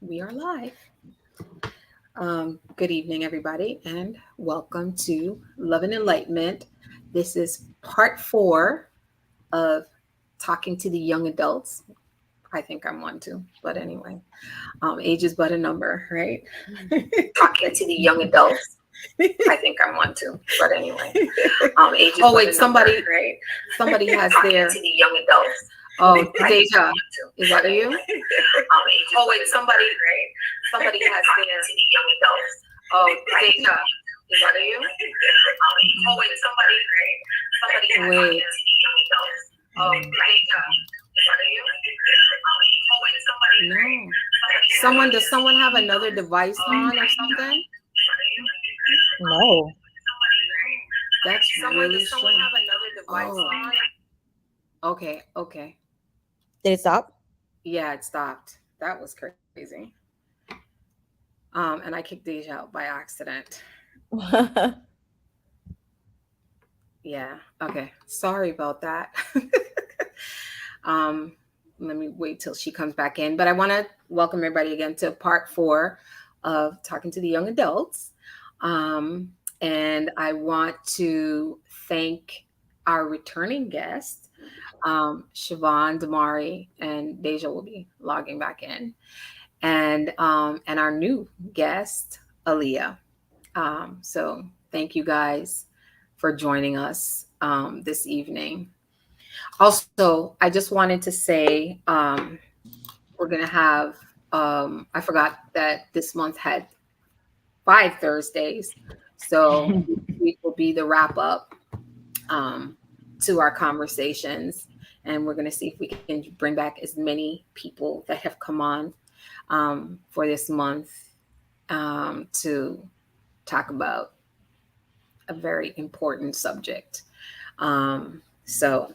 We are live. Good evening, everybody, and welcome to Love and Enlightenment. This is part four of talking to the young adults. I think I'm one too, but anyway, age is but a number, right? Talking to the young adults. I think I'm one too, but anyway, age is but a number, right? Somebody has their to the young adults. Oh, Deja, is that you? Somebody has their to the young adults. Oh, Deja, is that you? Somebody has their to the young adults. Oh, Deja, is that you? No. Does someone have another device on or something? No. That's really strange. Oh. Okay. Did it stop? Yeah, it stopped. That was crazy. And I kicked Deja out by accident. Yeah. Okay. Sorry about that. um, Let me wait till she comes back in. But I want to welcome everybody again to part four of Talking to the Young Adults. And I want to thank our returning guests, Siobhan, Damari, and Deja will be logging back in. And our new guest, Aaliyah. So thank you guys for joining us this evening. Also, I just wanted to say we're going to have, I forgot that this month had 5 Thursdays. So this week will be the wrap up to our conversations. And we're going to see if we can bring back as many people that have come on for this month to talk about a very important subject. So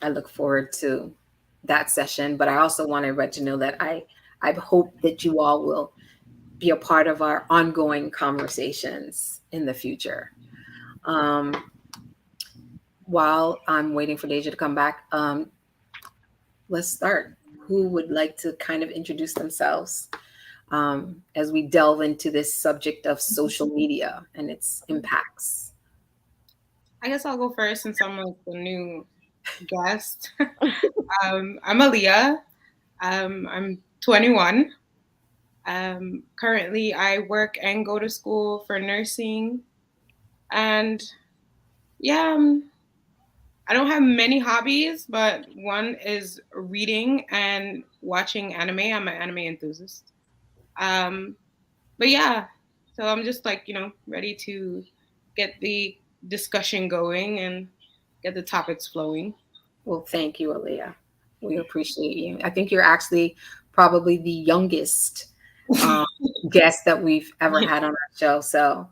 I look forward to that session, but I also want everybody to know that I hope that you all will be a part of our ongoing conversations in the future. While I'm waiting for Deja to come back, let's start. Who would like to kind of introduce themselves as we delve into this subject of social media and its impacts? I guess I'll go first since I'm like the new guest. I'm Aaliyah. I'm 21. Currently, I work and go to school for nursing. And yeah, I don't have many hobbies, but one is reading and watching anime. I'm an anime enthusiast. But yeah, so I'm just like, ready to get the discussion going and get the topics flowing. Well, thank you, Aaliyah. We appreciate you. I think you're actually probably the youngest guest that we've ever had on our show. So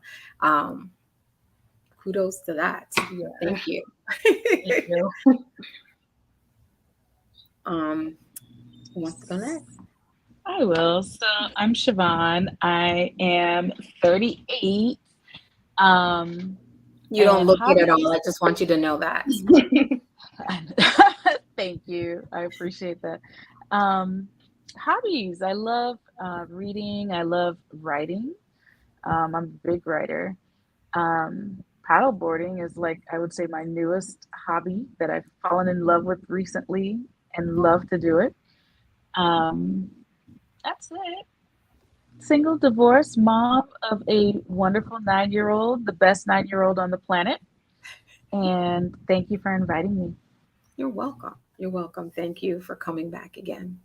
kudos to that. Yeah. Thank you. Thank you. Who wants to go next? I will. So I'm Siobhan. I am 38. You don't look it at hobbies? all. I just want you to know that. Thank you. I appreciate that. Hobbies. I love reading. I love writing. I'm a big writer. Paddleboarding is like, I would say, my newest hobby that I've fallen in love with recently and love to do it. That's it. Single, divorced, mom of a wonderful 9-year-old, the best 9-year-old on the planet. And thank you for inviting me. You're welcome. You're welcome. Thank you for coming back again.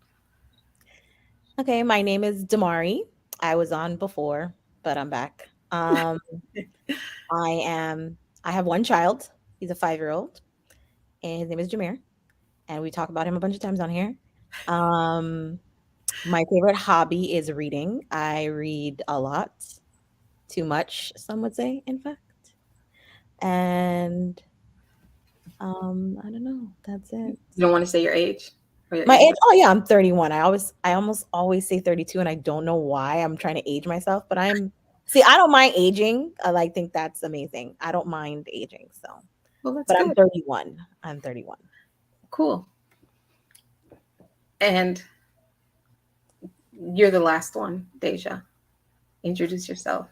Okay, my name is Damari. I was on before, but I'm back. I have one child. He's a 5-year-old, and his name is Jameer. And we talk about him a bunch of times on here. My favorite hobby is reading. I read a lot, too much, some would say, in fact. And I don't know. That's it. You don't want to say your age? My age? Oh yeah, I'm 31. I almost always say 32, and I don't know why I'm trying to age myself, but I don't mind aging. I think that's amazing. I don't mind aging. So, well, that's but good. I'm 31. I'm 31. Cool. And You're the last one, Deja. Introduce yourself.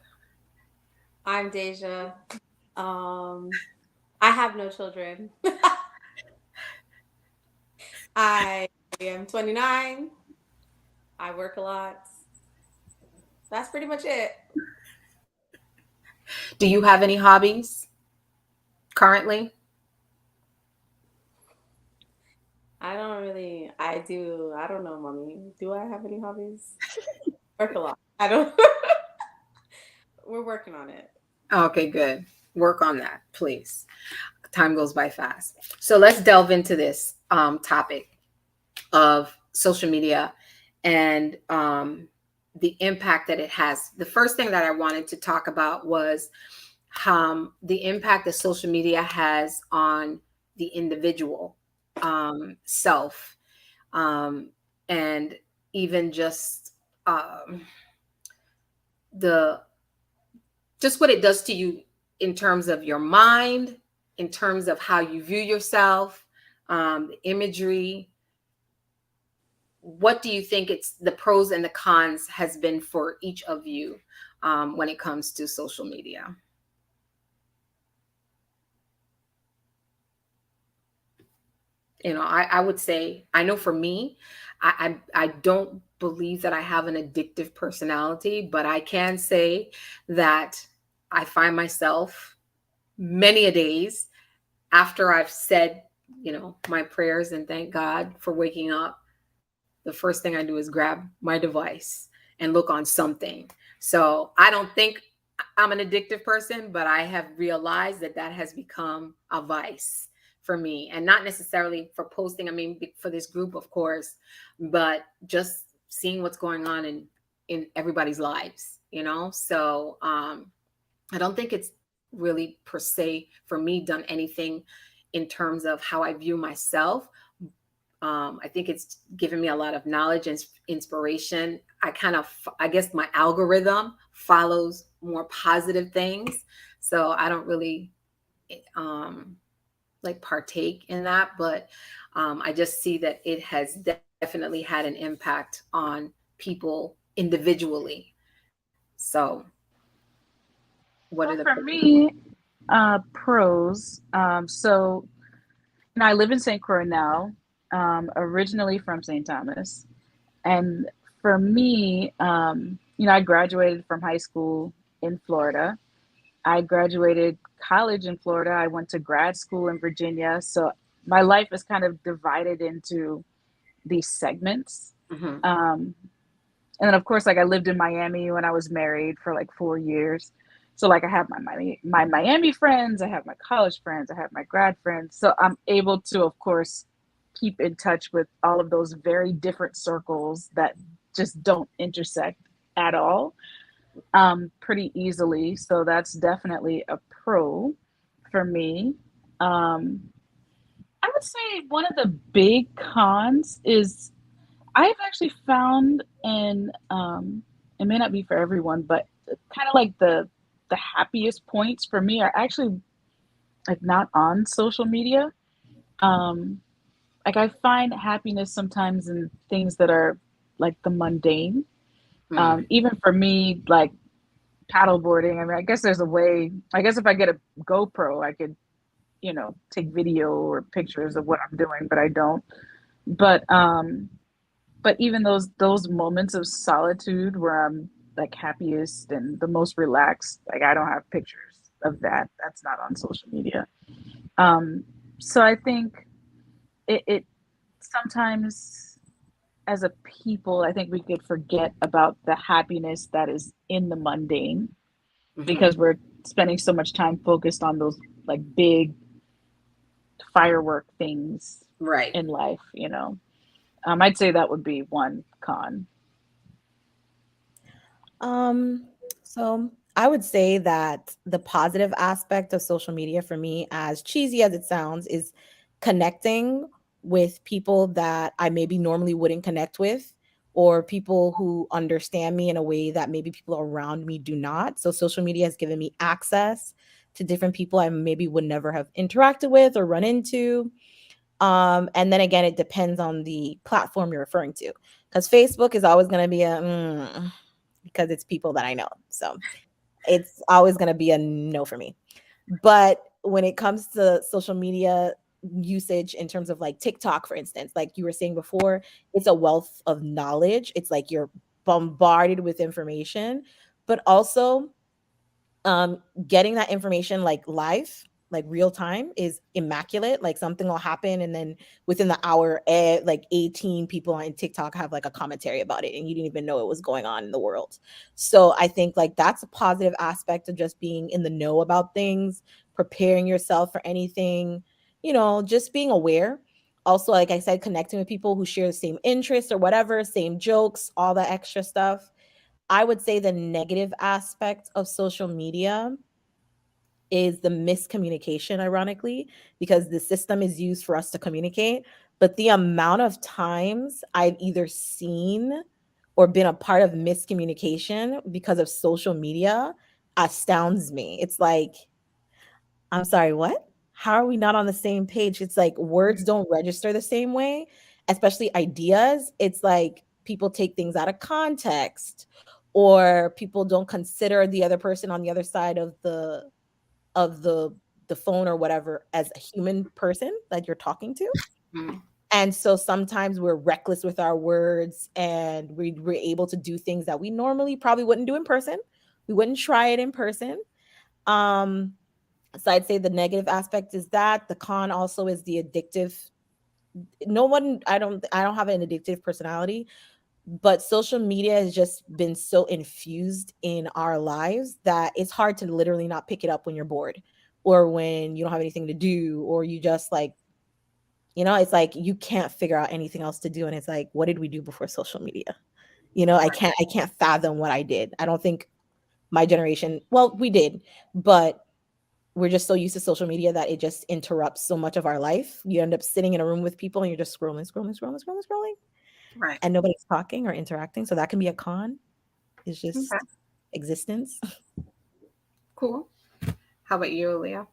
I'm Deja. Um, I have no children. I am 29. I work a lot. That's pretty much it. Do you have any hobbies currently? I don't really, I do, I don't know, mommy. Do I have any hobbies? Work a lot. I don't, we're working on it. Okay, good. Work on that, please. Time goes by fast. So let's delve into this topic of social media and the impact that it has. The first thing that I wanted to talk about was the impact that social media has on the individual self, and even the just what it does to you in terms of your mind, in terms of how you view yourself, the imagery. What do you think it's the pros and the cons has been for each of you when it comes to social media? I would say, I know for me, I don't believe that I have an addictive personality, but I can say that I find myself many a days after I've said, my prayers and thank God for waking up, the first thing I do is grab my device and look on something. So I don't think I'm an addictive person, but I have realized that that has become a vice for me, and not necessarily for posting. I mean, for this group, of course, but just seeing what's going on in everybody's lives, So I don't think it's really per se for me done anything in terms of how I view myself. I think it's given me a lot of knowledge and inspiration. I guess my algorithm follows more positive things. So I don't really like partake in that, but I just see that it has definitely had an impact on people individually. So what are Well, the for pros? me, pros. So, I live in St. Croix now, originally from St. Thomas. And for me, I graduated from high school in Florida. I graduated college in Florida. I went to grad school in Virginia. So my life is kind of divided into these segments. Mm-hmm. And then, of course, like I lived in Miami when I was married for like 4 years. So like I have my Miami friends, I have my college friends, I have my grad friends. So I'm able to, of course, keep in touch with all of those very different circles that just don't intersect at all, pretty easily. So that's definitely a pro for me. Um, I would say one of the big cons is I've actually found, and it may not be for everyone, but kind of like the happiest points for me are actually like not on social media. Um, like I find happiness sometimes in things that are like the mundane. Mm. Even for me, like paddleboarding. I mean, I guess there's a way. I guess if I get a GoPro, I could, take video or pictures of what I'm doing, but I don't. But but even those moments of solitude where I'm like happiest and the most relaxed, like I don't have pictures of that. That's not on social media. Um, so I think it sometimes as a people, I think we could forget about the happiness that is in the mundane Mm-hmm. because we're spending so much time focused on those like big firework things Right. in life. I'd say that would be one con. So I would say that the positive aspect of social media for me, as cheesy as it sounds, is connecting with people that I maybe normally wouldn't connect with, or people who understand me in a way that maybe people around me do not. So social media has given me access to different people I maybe would never have interacted with or run into. And then again, it depends on the platform you're referring to, because Facebook is always going to be a because it's people that I know. So it's always going to be a no for me. But when it comes to social media usage in terms of like TikTok, for instance, like you were saying before, it's a wealth of knowledge. It's like you're bombarded with information, but also getting that information like live, like real time, is immaculate. Like something will happen and then within the hour, like 18 people on TikTok have like a commentary about it and you didn't even know it was going on in the world. So I think like that's a positive aspect of just being in the know about things, preparing yourself for anything, just being aware. Also, like I said, connecting with people who share the same interests or whatever, same jokes, all that extra stuff. I would say the negative aspect of social media is the miscommunication, ironically, because the system is used for us to communicate. But the amount of times I've either seen or been a part of miscommunication because of social media astounds me. It's like, I'm sorry, what? How are we not on the same page? It's like words don't register the same way, especially ideas. It's like people take things out of context, or people don't consider the other person on the other side of the phone or whatever as a human person that you're talking to. Mhm. And so sometimes we're reckless with our words and we're able to do things that we normally probably wouldn't do in person. We wouldn't try it in person. Um, so I'd say the negative aspect is that. The con also is the addictive. No one, I don't have an addictive personality, but social media has just been so infused in our lives that it's hard to literally not pick it up when you're bored or when you don't have anything to do, or you just like, it's like you can't figure out anything else to do. And it's like, what did we do before social media? I can't fathom what I did. I don't think my generation, well, we did, but we're just so used to social media that it just interrupts so much of our life. You end up sitting in a room with people and you're just scrolling, scrolling, scrolling, scrolling, scrolling, Right. and nobody's talking or interacting. So that can be a con. It's Okay. just existence. Cool. How about you, Leah?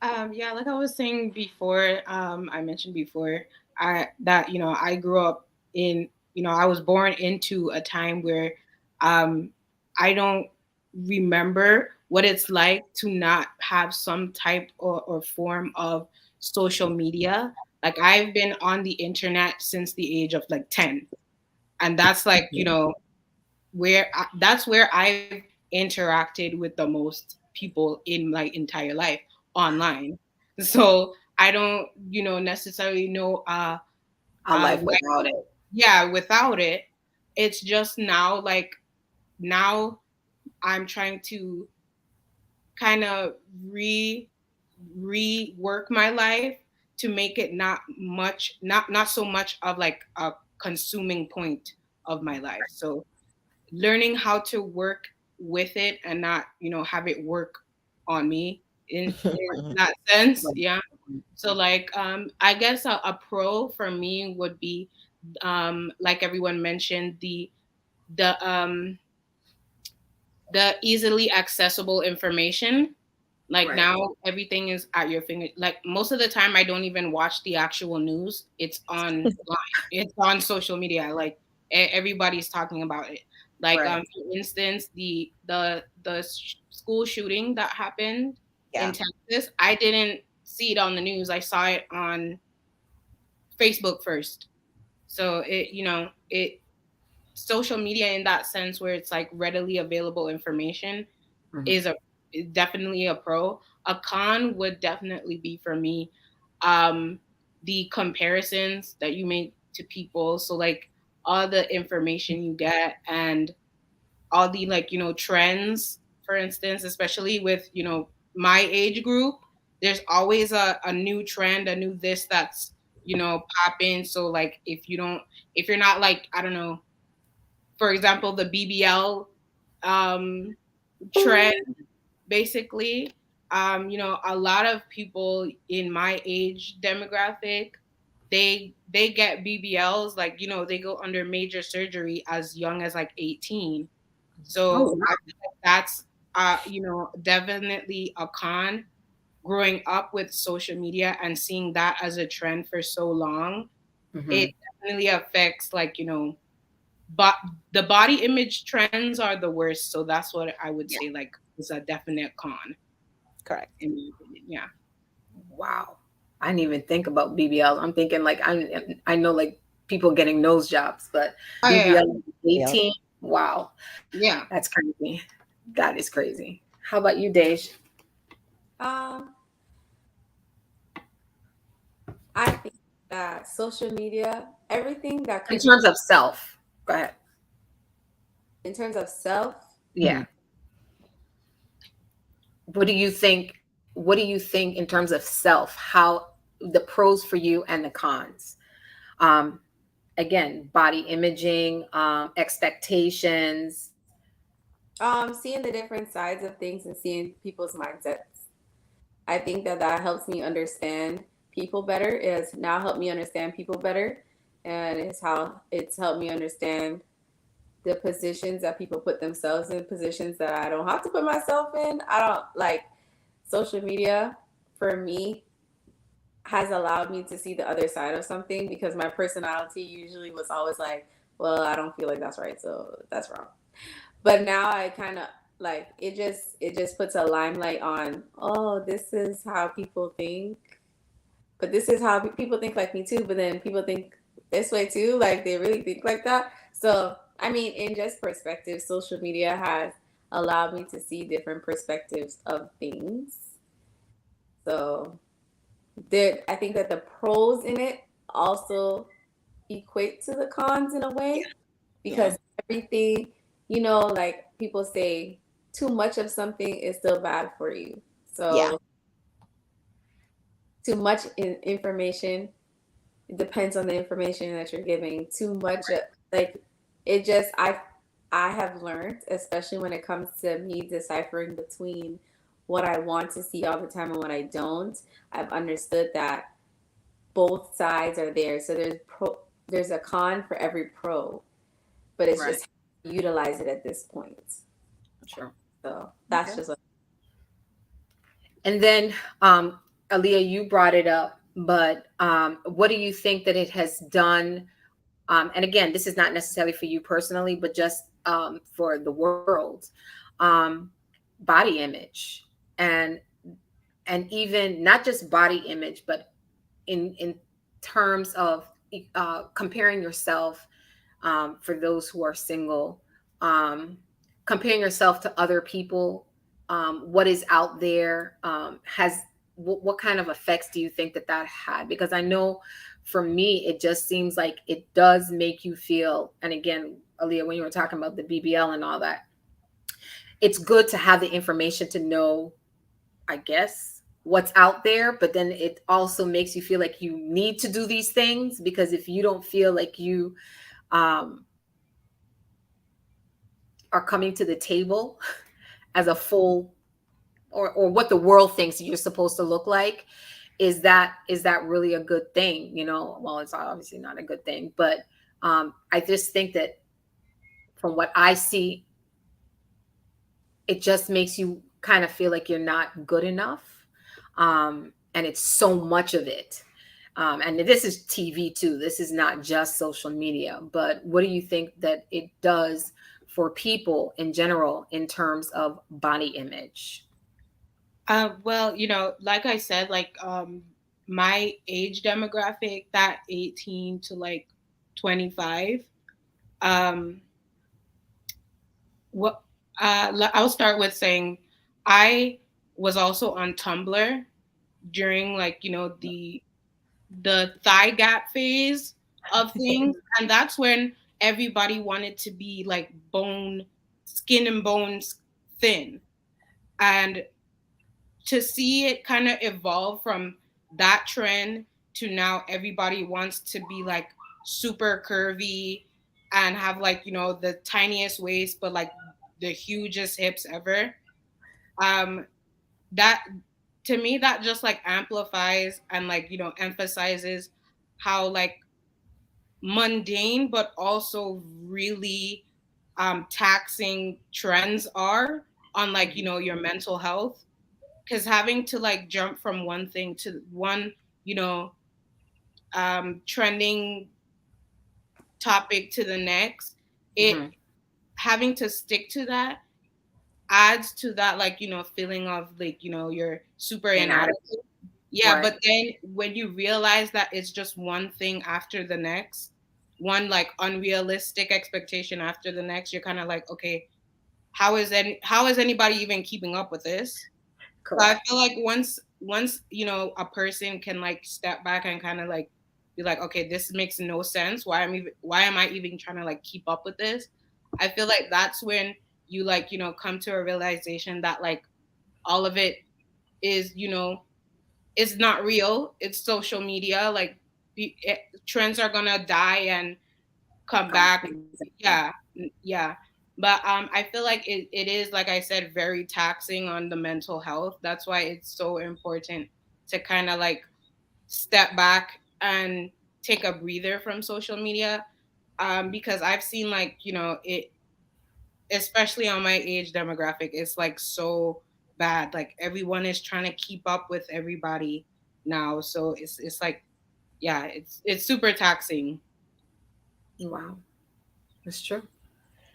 Yeah, like I was saying before, I mentioned before, I grew up in, I was born into a time where um, I don't remember what it's like to not have some type or form of social media. Like I've been on the internet since the age of like 10, and that's like, that's where I've interacted with the most people in my entire life, online. So I don't, necessarily know A life like, without it. yeah, without it. It's just now, like, now I'm trying to kind of rework my life to make it not so much of like a consuming point of my life. So learning how to work with it and not, have it work on me in that sense. Yeah. So like, I guess a pro for me would be, like everyone mentioned, the um the easily accessible information. Like Right. now everything is at your finger. Like most of the time I don't even watch the actual news. It's online. It's on social media. Like everybody's talking about it. Like Right. for instance, the school shooting that happened in Yeah. Texas, I didn't see it on the news. I saw it on Facebook first. So it social media in that sense where it's like readily available information Mhm. is definitely a pro. A con would definitely be for me, um, the comparisons that you make to people. So like all the information you get and all the like trends, for instance, especially with my age group. There's always a new trend, a new this that's popping. So like if you're not like, I don't know, for example, the BBL trend, basically. A lot of people in my age demographic, they get BBLs, like they go under major surgery as young as like 18. Oh, So wow. I feel like that's definitely a con growing up with social media and seeing that as a trend for so long, Mm-hmm. it definitely affects, like, but the body image trends are the worst. So that's what I would Yeah. say, like, is a definite con, Correct. in my opinion. Yeah. Wow. I didn't even think about BBL. I'm thinking like I know like people getting nose jobs, but Oh yeah, yeah. BBL 18. Wow. Yeah. That's crazy. That is crazy. How about you, Dej? Um, I think that social media, everything that In could, terms of self. Go ahead. in terms of self, Yeah. What do you think? What do you think in terms of self? How the pros for you and the cons? Um, Again, body imaging, expectations. seeing the different sides of things and seeing people's mindsets. I think that that helps me understand people better. It has now helped me understand people better, and it's how it's helped me understand the positions that people put themselves in, positions that I don't have to put myself in. I don't like social media for me has allowed me to see the other side of something because my personality usually was always like, well, I don't feel like that's right, so that's wrong. But now I kind of like it just puts a limelight on, oh, this is how people think, but this is how people think like me too, but then people think this way too, like they really think like that. So I mean, in just perspective, social media has allowed me to see different perspectives of things. So there, I think that the pros in it also equate to the cons in a Yeah. way Yeah. because everything, like people say, too much of something is still bad for you. Yeah. So too much information, it depends on the information that you're giving. Too much, like it just, I have learned, especially when it comes to me deciphering between what I want to see all the time and what I don't. I've understood that both sides are there. So there's a con for every pro, but it's Right. just how you utilize it at this point. Sure. So that's Okay. just what. And then, Aaliyah, you brought it up, but what do you think that it has done? And again, this is not necessarily for you personally, but just for the world. Um, Body image, and even not just body image, but in terms of comparing yourself, for those who are single, um, comparing yourself to other people, what is out there, has what kind of effects do you think that that had? Because I know for me, it just seems like it does make you feel, and again, Aaliyah, when you were talking about the BBL and all that, it's good to have the information to know, I guess, what's out there, but then it also makes you feel like you need to do these things, because if you don't feel like you um, are coming to the table as a full, or what the world thinks you're supposed to look like, is that really a good thing? Well, it's obviously not a good thing, but I just think that from what I see, it just makes you kind of feel like you're not good enough. And it's so much of it. And this is TV too. This is not just social media. But what do you think that it does for people in general in terms of body image? Well, like I said, like, my age demographic, that 18 to like 25. Um, what I'll start with saying, I was also on Tumblr during, like, the thigh gap phase of things, and that's when everybody wanted to be like skin and bones thin, and to see it kind of evolve from that trend to now everybody wants to be like super curvy and have, like, the tiniest waist but like the hugest hips ever. That, to me, that just like amplifies and, like, emphasizes how, like, mundane but also really taxing trends are on, like, your mental health. because having to like jump from one thing to one, you know, trending topic to the next, it Mm-hmm. having to stick to that adds to that, like, you know, feeling of like, you know, you're super Inadequate. inadequate. Yeah, Right. but then when you realize that it's just one thing after the next, one like unrealistic expectation after the next, you're kind of like, okay, how is anybody even keeping up with this? So I Correct. feel like once you know a person can like step back and kind of like be like, okay, this makes no sense. Why am I even trying to like keep up with this? I feel like that's when you like, you know, come to a realization that like all of it is, you know, it's not real. It's social media. Like trends are gonna die and come back. Yeah, yeah. But I feel like it is, like I said, very taxing on the mental health. That's why it's so important to kind of like step back and take a breather from social media. Because I've seen like, you know, it, especially on my age demographic, it's like so bad. Like everyone is trying to keep up with everybody now. So it's like, yeah, it's super taxing. Wow. That's true.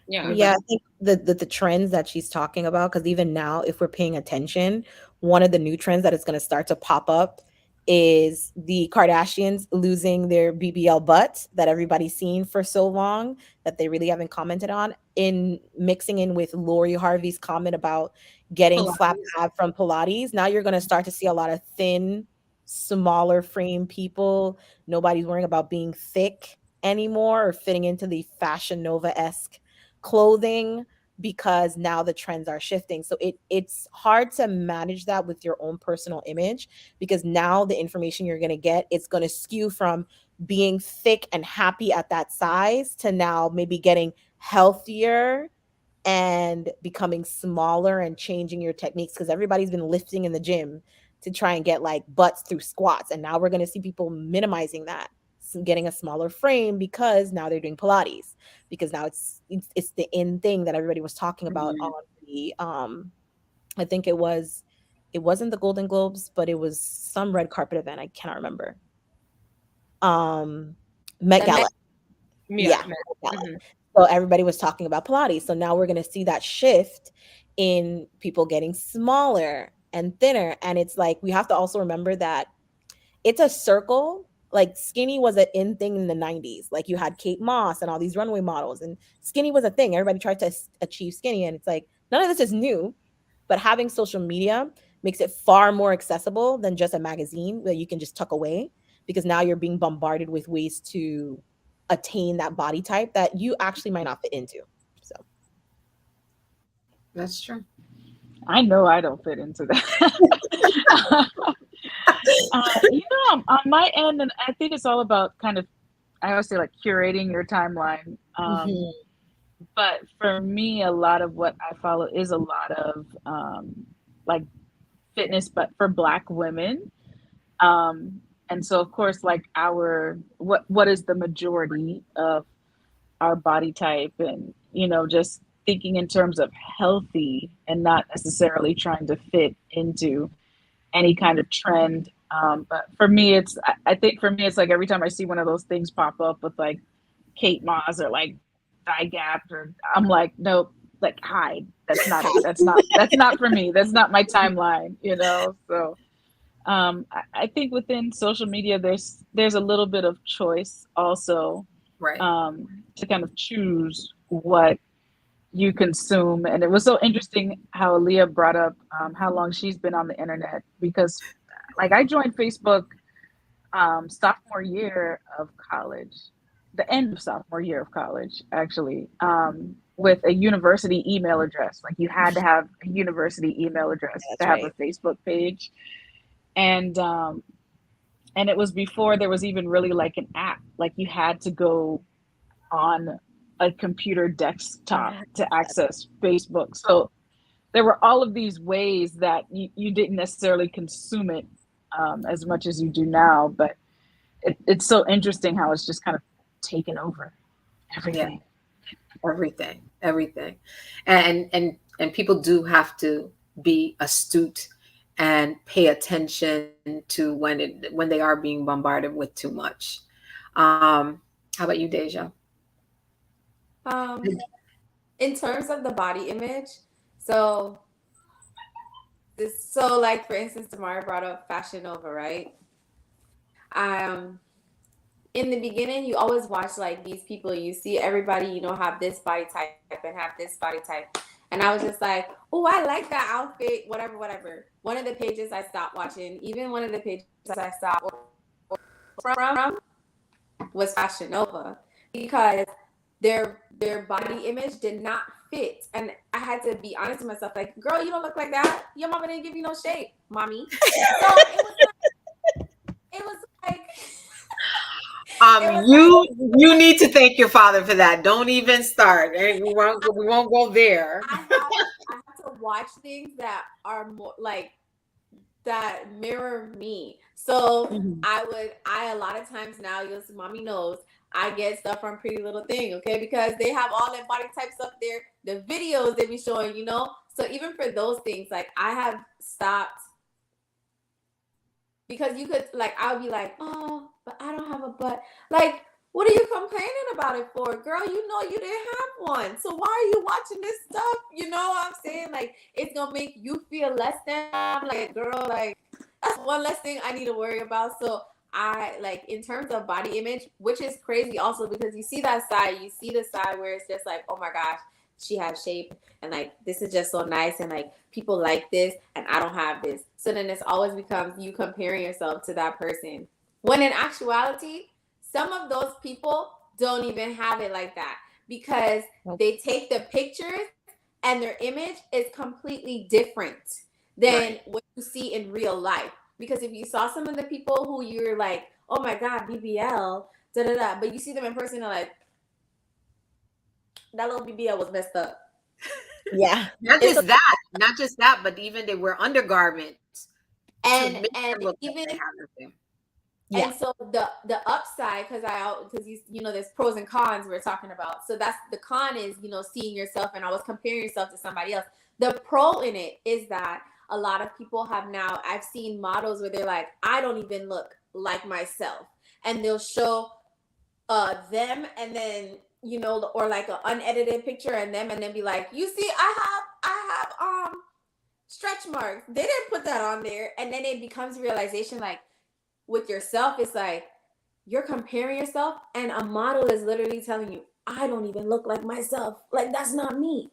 Yeah. Yeah, Everybody. I think the trends that she's talking about, because even now, if we're paying attention, one of the new trends that is going to start to pop up is the Kardashians losing their BBL butt that everybody's seen for so long that they really haven't commented on, in mixing in with Lori Harvey's comment about getting flat Pilates. ab from Pilates. Now you're going to start to see a lot of thin, smaller frame people. Nobody's worrying about being thick anymore or fitting into the Fashion Nova-esque clothing, because now the trends are shifting. So it's hard to manage that with your own personal image, because now the information you're going to get, it's going to skew from being thick and happy at that size to now maybe getting healthier and becoming smaller and changing your techniques, because everybody's been lifting in the gym to try and get like butts through squats, and now we're going to see people minimizing that, getting a smaller frame because now they're doing Pilates, because now it's the in thing that everybody was talking about on Mhm. the I think it wasn't the Golden Globes, but it was some red carpet event, I cannot remember. Met The Gala. next, Yeah. Yeah, Met Gala. Mhm. So everybody was talking about Pilates. So now we're going to see that shift in people getting smaller and thinner. And it's like, we have to also remember that it's a circle. Like skinny was an in thing in the 90s. Like you had Kate Moss and all these runway models, and skinny was a thing. Everybody tried to achieve skinny. And it's like, none of this is new, but having social media makes it far more accessible than just a magazine that you can just tuck away, because now you're being bombarded with ways to attain that body type that you actually might not fit into. So That's true. I know I don't fit into that. On my end, and I think it's all about kind of, I always say like curating your timeline. Mhm. But for me, a lot of what I follow is a lot of like fitness, but for Black women. And so, of course, like what is the majority of our body type, and just thinking in terms of healthy and not necessarily trying to fit into any kind of trend. But for me, I think for me, it's like every time I see one of those things pop up with like Kate Moss or like Thigh Gap, or I'm like, nope, like hide. That's not for me. That's not my timeline. So I think within social media, there's a little bit of choice also, Right. to kind of choose what you consume. And it was so interesting how Aaliyah brought up how long she's been on the internet, because like I joined Facebook sophomore year of college, the end of sophomore year of college, actually, with a university email address. Like you had to have a university email address to That's have a right. Facebook page, and it was before there was even really like an app. Like you had to go on a computer desktop to access Facebook. So there were all of these ways that you didn't necessarily consume it as much as you do now. But it's so interesting how it's just kind of taken over Yeah. everything. Everything. And people do have to be astute and pay attention to when they are being bombarded with too much. How about you, Deja? Um, in terms of the body image, so like for instance, Tamara brought up Fashion Nova, right? Um, in the beginning, you always watch like these people, you see everybody, have this body type and have this body type. And I was just like, oh, I like that outfit, whatever, whatever. One of the pages I stopped watching, even one of the pages I stopped from was Fashion Nova because their body image did not fit. And I had to be honest with myself, like, girl, you don't look like that. Your mama didn't give you no shape, mommy. So it was like it was like You need to thank your father for that. Don't even start. We won't go there. I have to watch things that are more like that mirror me. So Mhm. I a lot of times now, mommy knows I get stuff from Pretty Little Thing, okay? Because they have all that body types up there, the videos they be showing. So even for those things, like I have stopped because you could like I would be like, oh, but I don't have a butt. Like, what are you complaining about it for, girl? You know you didn't have one, so why are you watching this stuff? You know what I'm saying? Like, it's gonna make you feel less than. I'm like, girl, like that's one less thing I need to worry about. So I like in terms of body image, which is crazy also because you see that side, you see the side where it's just like, oh my gosh, she has shape and like this is just so nice and like people like this and I don't have this. So then it's always becomes you comparing yourself to that person. When in actuality, some of those people don't even have it like that because they take the pictures and their image is completely different than Right. what you see in real life. Because if you saw some of the people who you're like, oh my God, BBL, da da da, but you see them in person, they're like, that little BBL was messed up. Yeah. Not It's just that, not just that, but even they wear undergarments to make and them look like even they have nothing. Yeah. and so the upside because there's pros and cons we're talking about. So that's the con is seeing yourself and always comparing yourself to somebody else. The pro in it is that a lot of people have now I've seen models where they're like, I don't even look like myself, and they'll show them and then or like an unedited picture and them and then be like, you see, I have stretch marks. They didn't put that on there, and then it becomes realization like with yourself, it's like you're comparing yourself, and a model is literally telling you, I don't even look like myself. Like, that's not me.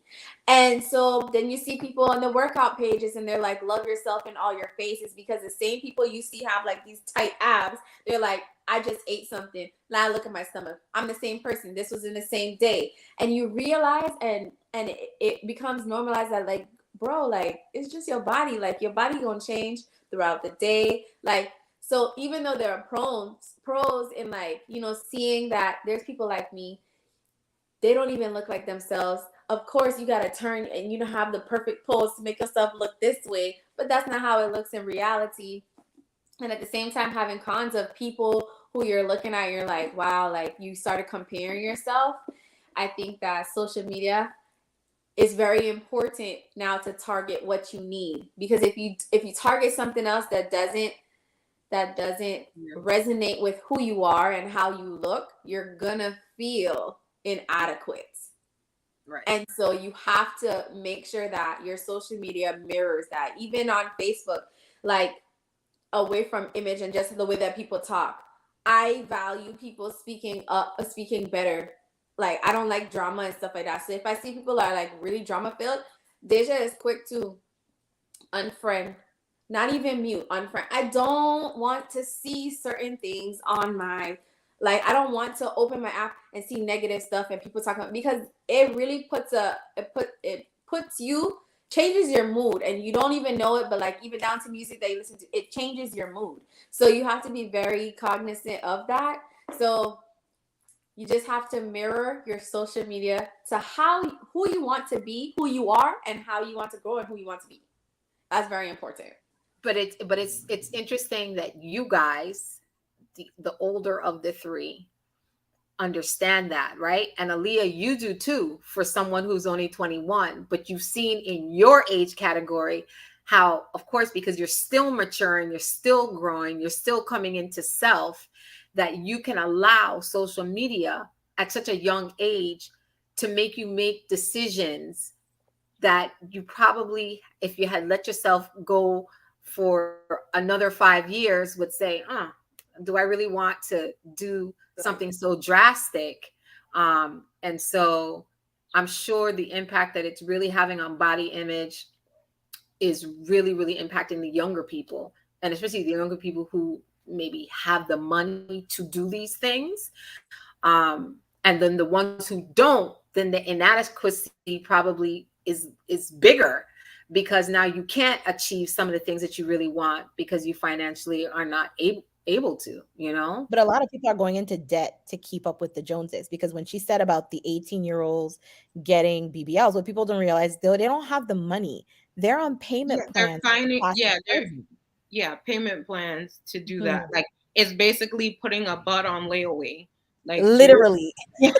And so then you see people on the workout pages and they're like, love yourself in all your faces because the same people you see have like these tight abs, they're like, I just ate something. Now look at my stomach. I'm the same person. This was in the same day. And you realize and it becomes normalized that like, bro, like it's just your body. Like your body gonna change throughout the day. Like so even though there are pros in like, seeing that there's people like me, they don't even look like themselves. Of course, you got to turn and have the perfect pose to make yourself look this way, but that's not how it looks in reality. And at the same time, having cons of people who you're looking at, you're like, wow, like you started comparing yourself. I think that social media is very important now to target what you need because if you target something else that doesn't resonate with who you are and how you look, you're gonna feel inadequate. Right. And so you have to make sure that your social media mirrors that. Even on Facebook, like away from image and just the way that people talk. I value people speaking better. Like I don't like drama and stuff like that. So if I see people are like really drama filled, Deja is quick to unfriend, not even mute, unfriend. I don't want to see certain things on my I don't want to open my app and see negative stuff and people talking about because it really it puts you changes your mood and you don't even know it, but like even down to music that you listen to, it changes your mood. So you have to be very cognizant of that. So you just have to mirror your social media to who you want to be, who you are, and how you want to grow and who you want to be. That's very important. But it's interesting that you guys, the older of the three, understand that, right? And Aaliyah, you do too, for someone who's only 21, but you've seen in your age category how, of course, because you're still maturing, you're still growing, you're still coming into self, that you can allow social media at such a young age to make you make decisions that you probably, if you had let yourself go for another 5 years, would say, do I really want to do something so drastic? And so I'm sure the impact that it's really having on body image is really, really impacting the younger people, and especially the younger people who maybe have the money to do these things. And then the ones who don't, then the inadequacy probably is bigger, because now you can't achieve some of the things that you really want because you financially are not able to, you know? But a lot of people are going into debt to keep up with the Joneses, because when she said about the 18-year-olds getting BBLs, what people don't realize, they don't have the money. They're on payment They're plans. finding, plastic payment plans to do that. surgery. Like, it's basically putting a butt on layaway. Like, Literally. yeah,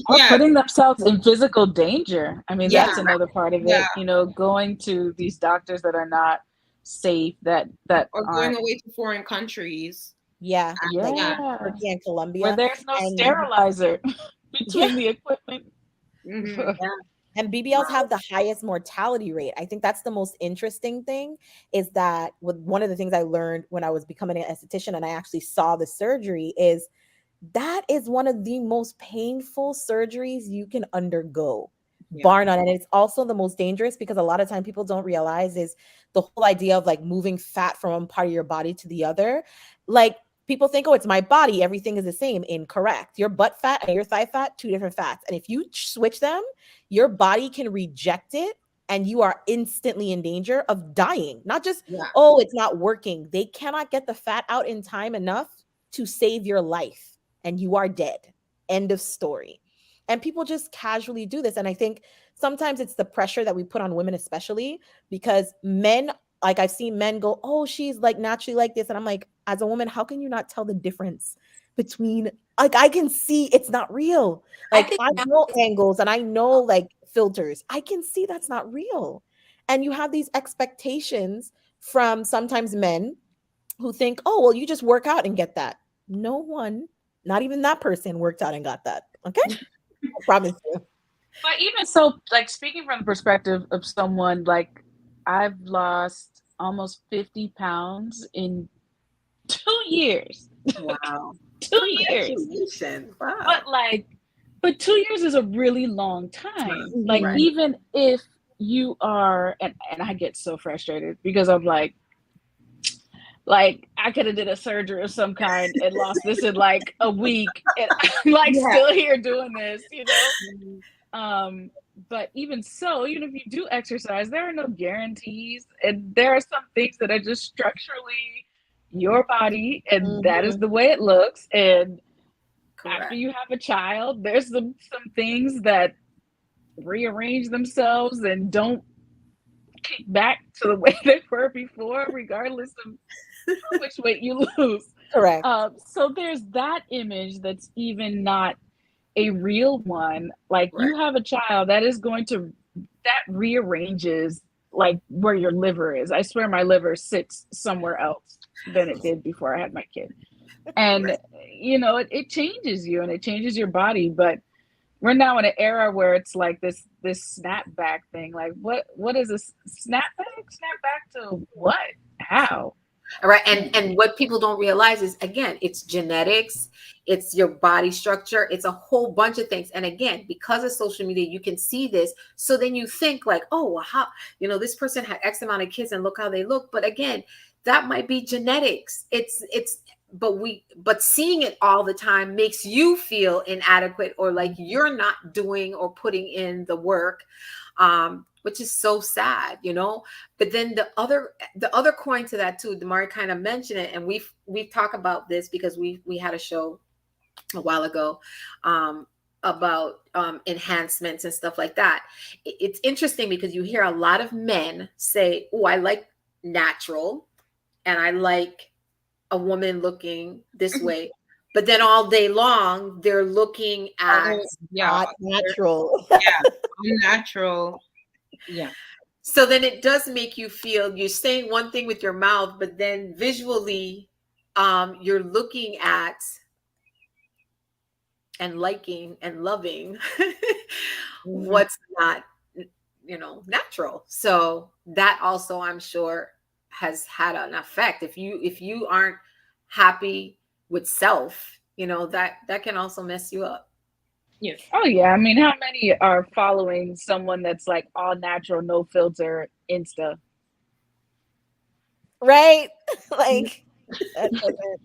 Or yeah, putting themselves in physical danger. I mean, yeah, that's another part of yeah. it. You know, going to these doctors that are not safe, that Or going aren't. away to foreign countries. Yeah. Like Yeah. Yeah, Turkey and where Colombia. there's no And sterilizer yeah. between the equipment. Mm-hmm. And BBLs have the highest mortality rate. I think that's the most interesting thing, is that with one of the things I learned when I was becoming an esthetician and I actually saw the surgery, is that is one of the most painful surgeries you can undergo, Yeah. bar none. And it's also the most dangerous, because a lot of time people don't realize is the whole idea of like moving fat from one part of your body to the other. Like, people think, oh, it's my body, everything is the same. Incorrect. Your butt fat and your thigh fat, two different fats. And if you switch them, your body can reject it and you are instantly in danger of dying. Not just, Yeah. oh, it's not working. They cannot get the fat out in time enough to save your life, and you are dead. End of story. And people just casually do this. And I think sometimes it's the pressure that we put on women, especially because men, like I've seen men go, oh, she's like naturally like this. And I'm like, as a woman, how can you not tell the difference between, like, I can see it's not real. I Like, think I know angles and I know like filters. I can see that's not real. And you have these expectations from sometimes men who think, oh, well, you just work out and get that. No one, not even that person, worked out and got that. Okay. I promise you. But even so, like, speaking from the perspective of someone, like, I've lost almost 50 pounds in 2 years. Wow. 2 years. Congratulations. Wow. But 2 years is a really long time. Like, Right. even if you are, and I get so frustrated because I'm like I could have did a surgery of some kind and lost this in like a week, and I'm like Yeah. still here doing this, you know. But even so, even if you do exercise, there are no guarantees, and there are some things that are just structurally your body, and that is Mhm. the way it looks. And after Correct. you have a child, there's some things that rearrange themselves and don't kick back to the way they were before, regardless of how much weight you lose. Correct. So there's that image that's even not a real one. Like, Right. you have a child that is going to, that rearranges like where your liver is. I swear my liver sits somewhere else than it did before I had my kid. And Right. you know, it changes you and it changes your body. But we're now in an era where it's like this snapback thing. Like, what is a snapback? Snapback to what? How? All right. And what people don't realize is, again, it's genetics, it's your body structure, it's a whole bunch of things. And again, because of social media, you can see this. So then you think like, oh, well, how, this person had X amount of kids and look how they look. But again, that might be genetics. But seeing it all the time makes you feel inadequate, or like you're not doing or putting in the work, which is so sad, But then the other coin to that too, Damari kind of mentioned it, and we've talked about this because we had a show a while ago about enhancements and stuff like that. It's interesting because you hear a lot of men say, oh, I like natural, and I like a woman looking this way. But then all day long, they're looking at Yeah. Not natural. Yeah. Unnatural. Yeah. So then it does make you feel you're saying one thing with your mouth, but then visually, you're looking at and liking and loving Mhm. what's not, natural. So that also, I'm sure, has had an effect. If you aren't happy with self, that can also mess you up. Yes. Oh yeah, I mean, how many are following someone that's like all natural, no filter, Insta? Right? Like that doesn't.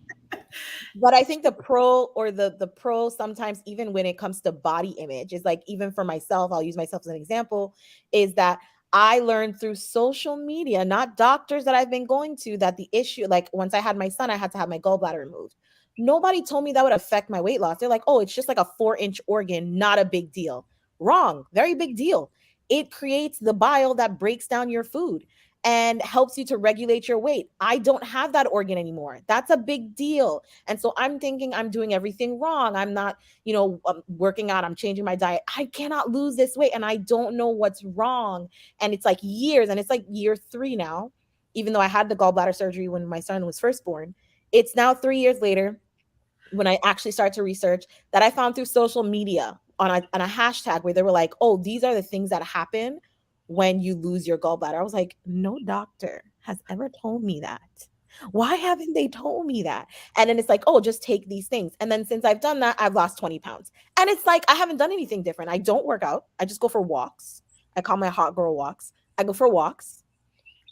But I think the pro, or the pro sometimes, even when it comes to body image, is like, even for myself, I'll use myself as an example, is that I learned through social media, not doctors that I've been going to, that the issue, like once I had my son, I had to have my gallbladder removed. Nobody told me that would affect my weight loss. They're like, oh, it's just like a 4-inch organ, not a big deal. Wrong, very big deal. It creates the bile that breaks down your food and helps you to regulate your weight. I don't have that organ anymore. That's a big deal. And so I'm thinking I'm doing everything wrong. I'm not, working out. I'm changing my diet. I cannot lose this weight and I don't know what's wrong. And it's like years, and it's like year 3 now, even though I had the gallbladder surgery when my son was first born. It's now 3 years later, when I actually started to research, that I found through social media on a hashtag where they were like, oh, these are the things that happen when you lose your gallbladder. I was like, no doctor has ever told me that. Why haven't they told me that? And then it's like, oh, just take these things. And then since I've done that, I've lost 20 pounds. And it's like, I haven't done anything different. I don't work out. I just go for walks. I call my hot girl walks. I go for walks.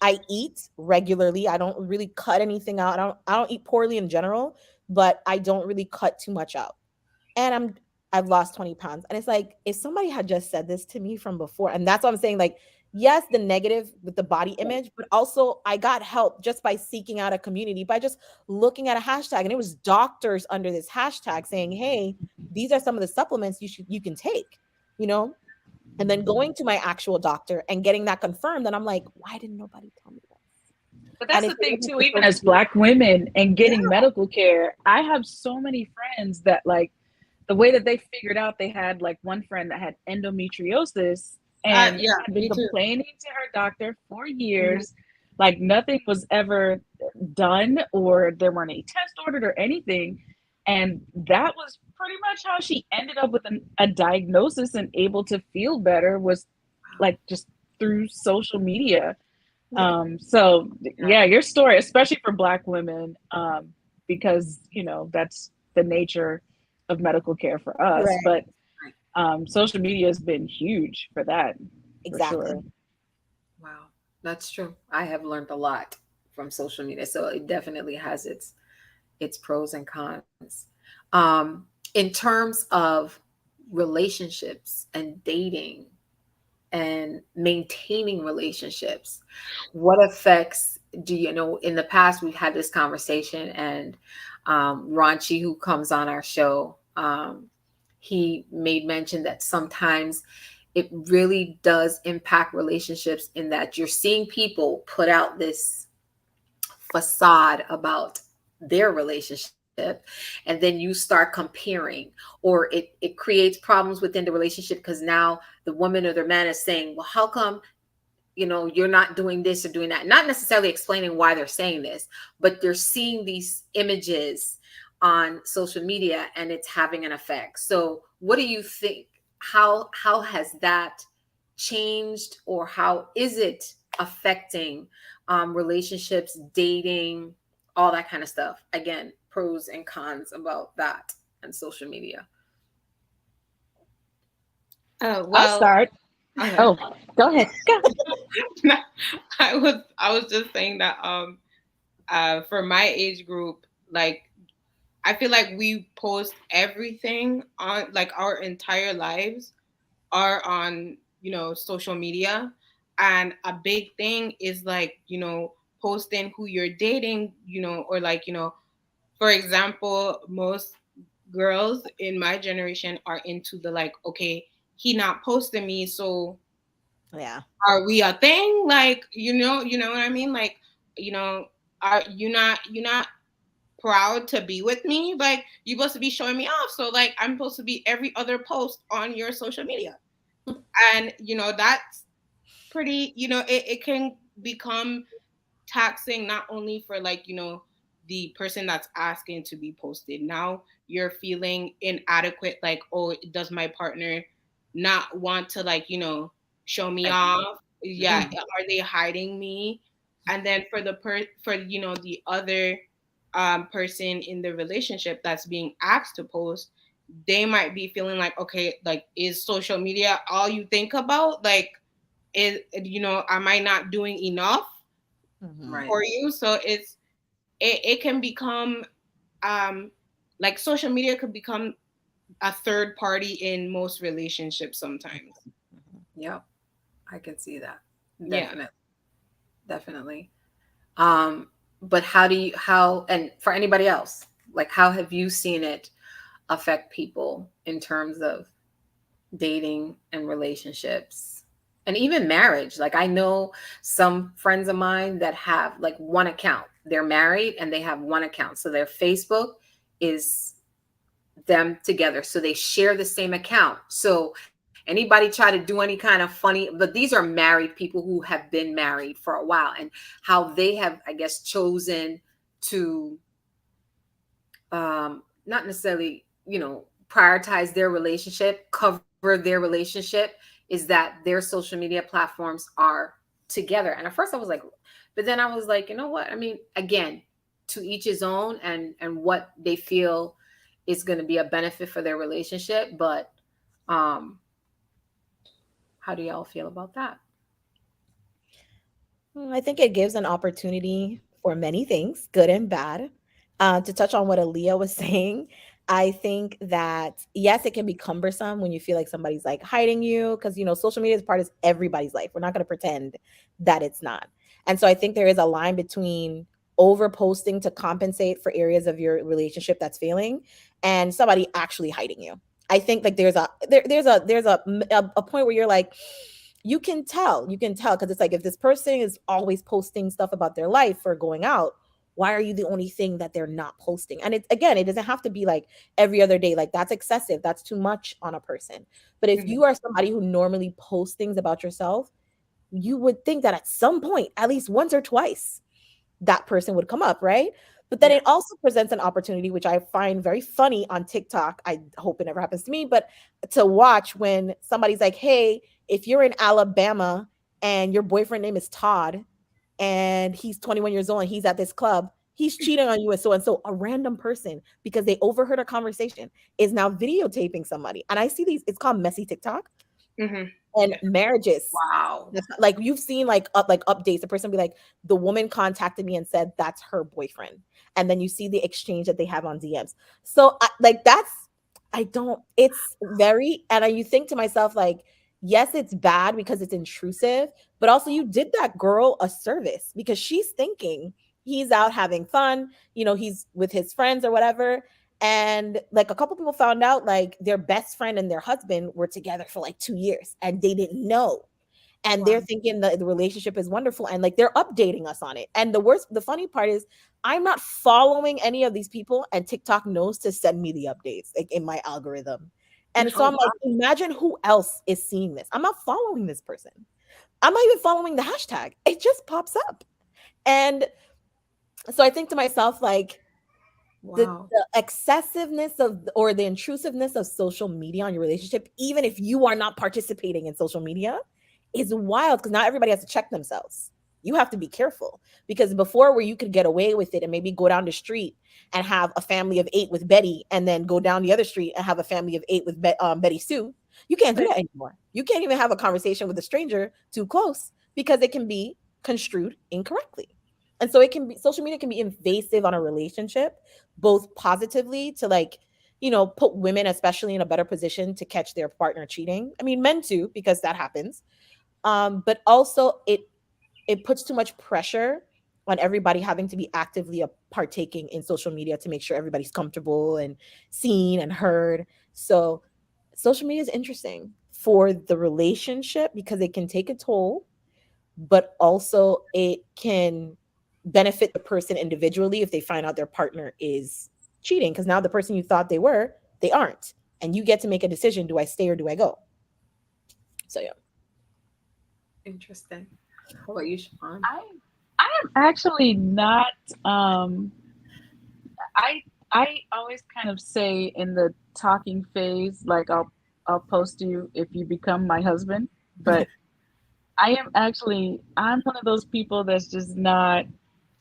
I eat regularly. I don't really cut anything out. I don't eat poorly in general, but I don't really cut too much out. And I've lost 20 pounds. And it's like, if somebody had just said this to me from before, and that's what I'm saying, like, yes, the negative with the body image, but also I got help just by seeking out a community, by just looking at a hashtag. And it was doctors under this hashtag saying, hey, these are some of the supplements you can take, you know? And then going to my actual doctor and getting that confirmed. And I'm like, why didn't nobody tell me that? But And that's if the it thing wasn't too, for even social as media, Black women and yeah, getting medical care, I have so many friends that like the way that they figured out, they had like one friend that had endometriosis and Yeah, had been me too. complaining to her doctor for Mhm. years. Like nothing was ever done, or there weren't any tests ordered or anything. And that was pretty much how she ended up with a diagnosis and able to feel better, was like just through social media. yeah, So Yeah. yeah, your story, especially for Black women, because that's the nature of medical care for us. right, But social media has been huge for that, for exactly. sure. Wow, that's true. I have learned a lot from social media, so it definitely has its pros and cons. In terms of relationships and dating and maintaining relationships, what effects do you know? In the past, we've had this conversation, and Ranchi, who comes on our show, he made mention that sometimes it really does impact relationships, in that you're seeing people put out this facade about their relationship, and then you start comparing, or it creates problems within the relationship, because now the woman or the man is saying, well, how come you're not doing this or doing that, not necessarily explaining why they're saying this, but they're seeing these images on social media and it's having an effect. So what do you think, how has that changed, or how is it affecting relationships, dating, all that kind of stuff? Again, pros and cons about that and social media. Oh I'll well. start. Okay. Oh, go ahead. Go. I was just saying that for my age group, like I feel like we post everything on, like, our entire lives are on, social media. And a big thing is, like, posting who you're dating, or, like, for example, most girls in my generation are into the, like, okay, he not posting me, so Yeah. are we a thing? Like, you know what I mean? Like, you know, are you not proud to be with me? Like, you're supposed to be showing me off. So, like, I'm supposed to be every other post on your social media. And, that's pretty, it can become taxing, not only for like, the person that's asking to be posted. Now you're feeling inadequate, like, oh, does my partner not want to, like, show me Thank you. off? Yeah, Mhm. are they hiding me? And then for the other person in the relationship that's being asked to post, they might be feeling like, okay, like, is social media all you think about? Like, am I not doing enough Mhm. Right. for you? So it can become, um like, social media could become a third party in most relationships sometimes. Yep. I can see that. Yeah. Definitely. Definitely. Um, but how, and for anybody else, like, how have you seen it affect people in terms of dating and relationships and even marriage? Like, I know some friends of mine that have like one account. They're married and they have one account. So their Facebook is them together. So they share the same account. So anybody try to do any kind of funny, but these are married people who have been married for a while, and how they have, I guess, chosen to not necessarily, prioritize their relationship, cover their relationship, is that their social media platforms are together. And at first I was like, but then I was like, you know what? I mean, again, to each his own, and what they feel is going to be a benefit for their relationship. But um, how do y'all feel about that? I think it gives an opportunity for many things, good and bad. To touch on what Aaliyah was saying, I think that yes, it can be cumbersome when you feel like somebody's like hiding you, because social media is part of everybody's life. We're not going to pretend that it's not. And so I think there is a line between over posting to compensate for areas of your relationship that's failing, and somebody actually hiding you. I think like there's a point where you're like, you can tell because it's like, if this person is always posting stuff about their life or going out, why are you the only thing that they're not posting? And it, again, it doesn't have to be like every other day. Like, that's excessive, that's too much on a person. But if Hmm. you are somebody who normally posts things about yourself, you would think that at some point, at least once or twice, that person would come up, right? But then Yeah. it also presents an opportunity, which I find very funny on TikTok. I hope it never happens to me, but to watch when somebody's like, hey, if you're in Alabama and your boyfriend name is Todd and he's 21 years old and he's at this club, he's cheating on you with so and so. A random person, because they overheard a conversation, is now videotaping somebody. And I see these, it's called messy TikTok Hmm. and Yeah. marriages. Wow. Like, you've seen like updates. The person be like, the woman contacted me and said that's her boyfriend, and then you see the exchange that they have on DMs. So like, that's, I don't. It's very, and you think to myself like, yes, it's bad because it's intrusive, but also you did that girl a service because she's thinking he's out having fun. He's with his friends or whatever. And like, a couple people found out like their best friend and their husband were together for like 2 years and they didn't know, and Wow. they're thinking that the relationship is wonderful, and like they're updating us on it. And the funny part is, I'm not following any of these people, and TikTok knows to send me the updates like in my algorithm. And so Oh, I'm like, imagine who else is seeing this. I'm not following this person. I'm not even following the hashtag. It just pops up. And so I think to myself like, the wow. the excessiveness of, or the intrusiveness of social media on your relationship, even if you are not participating in social media, is wild, because not everybody has to check themselves. You have to be careful, because before, where you could get away with it and maybe go down the street and have a family of 8 with Betty, and then go down the other street and have a family of 8 with Betty Sue. You can't do that anymore. You can't even have a conversation with a stranger too close, because it can be construed incorrectly. And so it can be, social media can be invasive on a relationship, both positively to like, put women especially in a better position to catch their partner cheating. I mean, men too, because that happens. But also it puts too much pressure on everybody having to be actively partaking in social media to make sure everybody's comfortable and seen and heard. So social media is interesting for the relationship because it can take a toll, but also it can benefit the person individually if they find out their partner is cheating, because now the person you thought they were, they aren't, and you get to make a decision: do I stay or do I go? So yeah. Interesting. How about you, Siobhan? I am actually not. I I always kind of say in the talking phase, like I'll post you if you become my husband. But I'm one of those people that's just not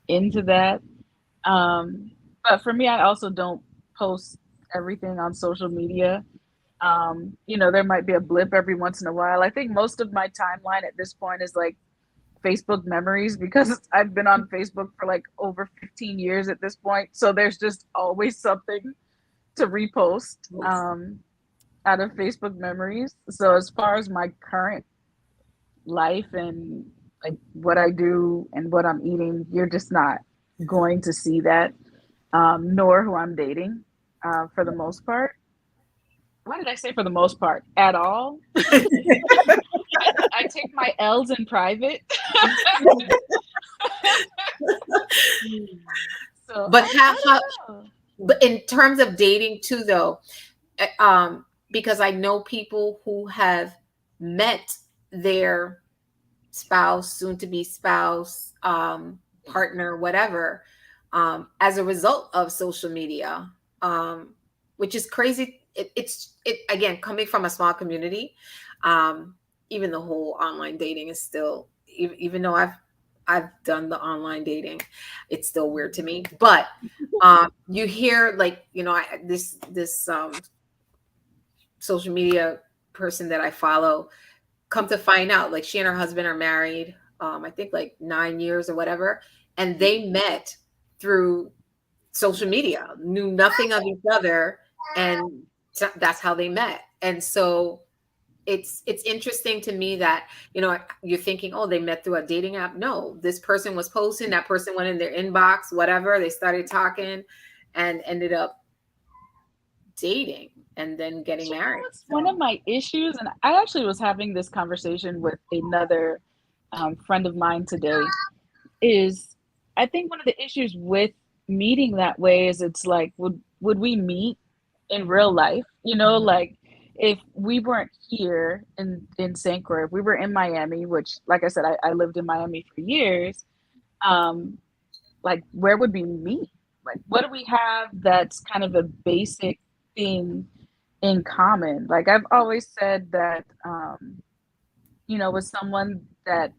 into that. But for me, I also don't post everything on social media. There might be a blip every once in a while. I think most of my timeline at this point is like Facebook memories because I've been on Facebook for like over 15 years at this point. So there's just always something to repost out of Facebook memories. So as far as my current life and like what I do and what I'm eating, you're just not going to see that, nor who I'm dating for the most part. Why did I say for the most part? At all? I take my L's in private. So But I don't know. but in terms of dating too, though, because I know people who have met their spouse, soon to be spouse, partner, whatever, as a result of social media, which is crazy. It's again coming from a small community. Even the whole online dating is still, even though I've done the online dating, it's still weird to me. But you hear, like, this social media person that I follow, come to find out, like, she and her husband are married, I think like 9 years or whatever, and they met through social media, knew nothing of each other, and that's how they met. And so it's interesting to me that, you're thinking, oh, they met through a dating app. No, this person was posting, that person went in their inbox, whatever, they started talking and ended up dating and then getting married. What's one of my issues, and I actually was having this conversation with another friend of mine today, is I think one of the issues with meeting that way is it's like, would we meet in real life? Like if we weren't here in St. Croix, if we were in Miami, which, like I said, I lived in Miami for years, like where would we meet? Like what do we have that's kind of a basic thing in common? Like I've always said that, with someone that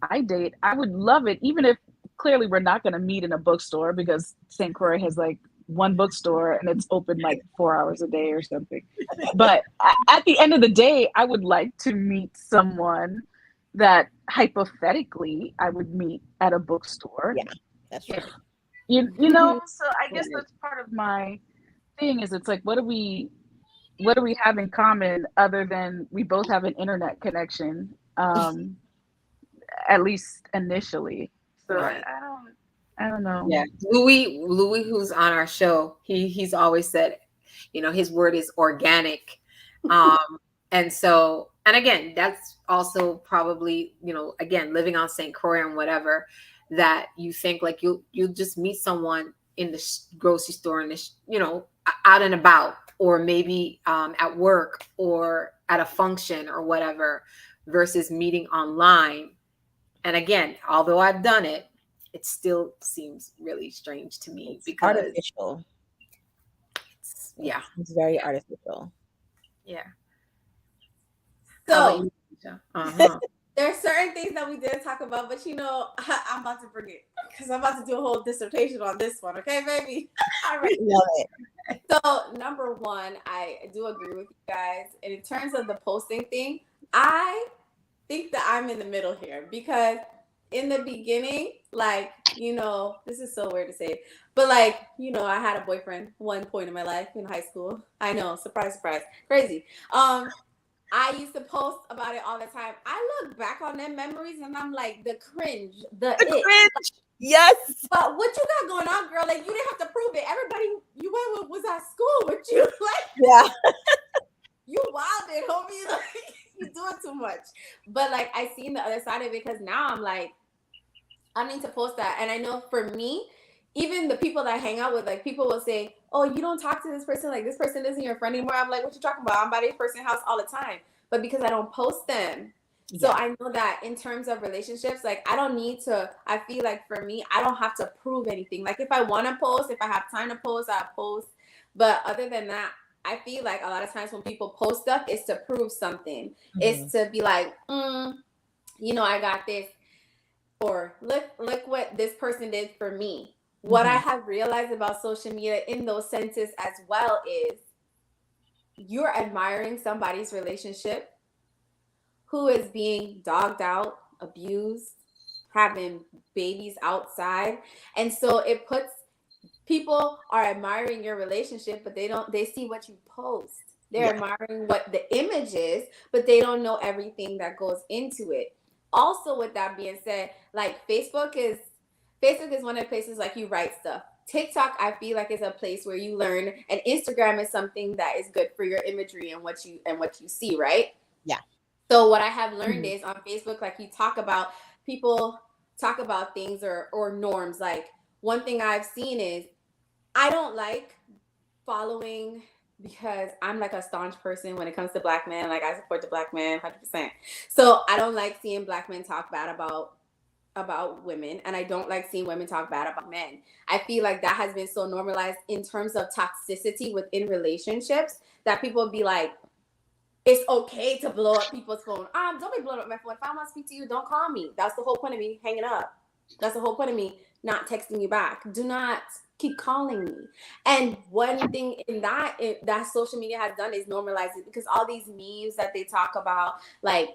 I date, I would love it, even if clearly we're not going to meet in a bookstore because St. Croix has like one bookstore and it's open like 4 hours a day or something. But at the end of the day, I would like to meet someone that hypothetically I would meet at a bookstore. Yeah, that's true. So I guess that's part of my thing is it's like, what do we have in common other than we both have an internet connection, at least initially. So Right. I don't know. Yeah, Louis, who's on our show, he's always said, his word is organic. And so, and again, that's also probably, again, living on St. Croix and whatever, that you think like you'll just meet someone in the grocery store, and out and about, or maybe at work or at a function or whatever, versus meeting online. And again, although I've done it, it still seems really strange to me, because artificial. Yeah, It's very artificial. yeah. So Uh-huh. there are certain things that we did talk about, but I'm about to forget because I'm about to do a whole dissertation on this one. Okay, baby. All right. Love it. So number one, I do agree with you guys. And in terms of the posting thing, I think that I'm in the middle here, because in the beginning, like, this is so weird to say, but like, I had a boyfriend one point in my life in high school. I know, surprise, surprise, crazy. I used to post about it all the time. I look back on them memories and I'm like, the cringe, the it. Cringe. Yes. But what you got going on, girl? Like, you didn't have to prove it. Everybody you went with was at school with you. Like, Yeah. you wilded, homie. Like, you doing too much. But like, I seen the other side of it, because now I'm like, I need to post that. And I know for me, even the people that I hang out with, like, people will say, oh, you don't talk to this person, like this person isn't your friend anymore. I'm like, what you talking about? I'm by this person's house all the time. But because I don't post them, So I know that in terms of relationships, like I feel like for me, I don't have to prove anything. Like if I want to post, if I have time to post, I'll post. But other than that, I feel like a lot of times when people post stuff, it's to prove something. It's to be like, I got this, or look what this person did for me. What I have realized about social media in those senses as well is you're admiring somebody's relationship who is being dogged out, abused, having babies outside. And so it puts people are admiring your relationship, but they see what you post. They're admiring what the image is, but they don't know everything that goes into it. Also, with that being said, like Facebook is one of the places like you write stuff. TikTok, I feel like, is a place where you learn, and Instagram is something that is good for your imagery and what you see, right? Yeah. So what I have learned is on Facebook, like people talk about things or norms. Like one thing I've seen is I don't like following, because I'm like a staunch person when it comes to Black men. Like I support the Black man 100%. So I don't like seeing Black men talk bad about women, and I don't like seeing women talk bad about men. I feel like that has been so normalized in terms of toxicity within relationships that people be like, it's okay to blow up people's phone. Don't be blowing up my phone. If I want to speak to you, don't call me. That's the whole point of me hanging up. That's the whole point of me not texting you back. Do not keep calling me. And one thing that social media has done is normalize it, because all these memes that they talk about, like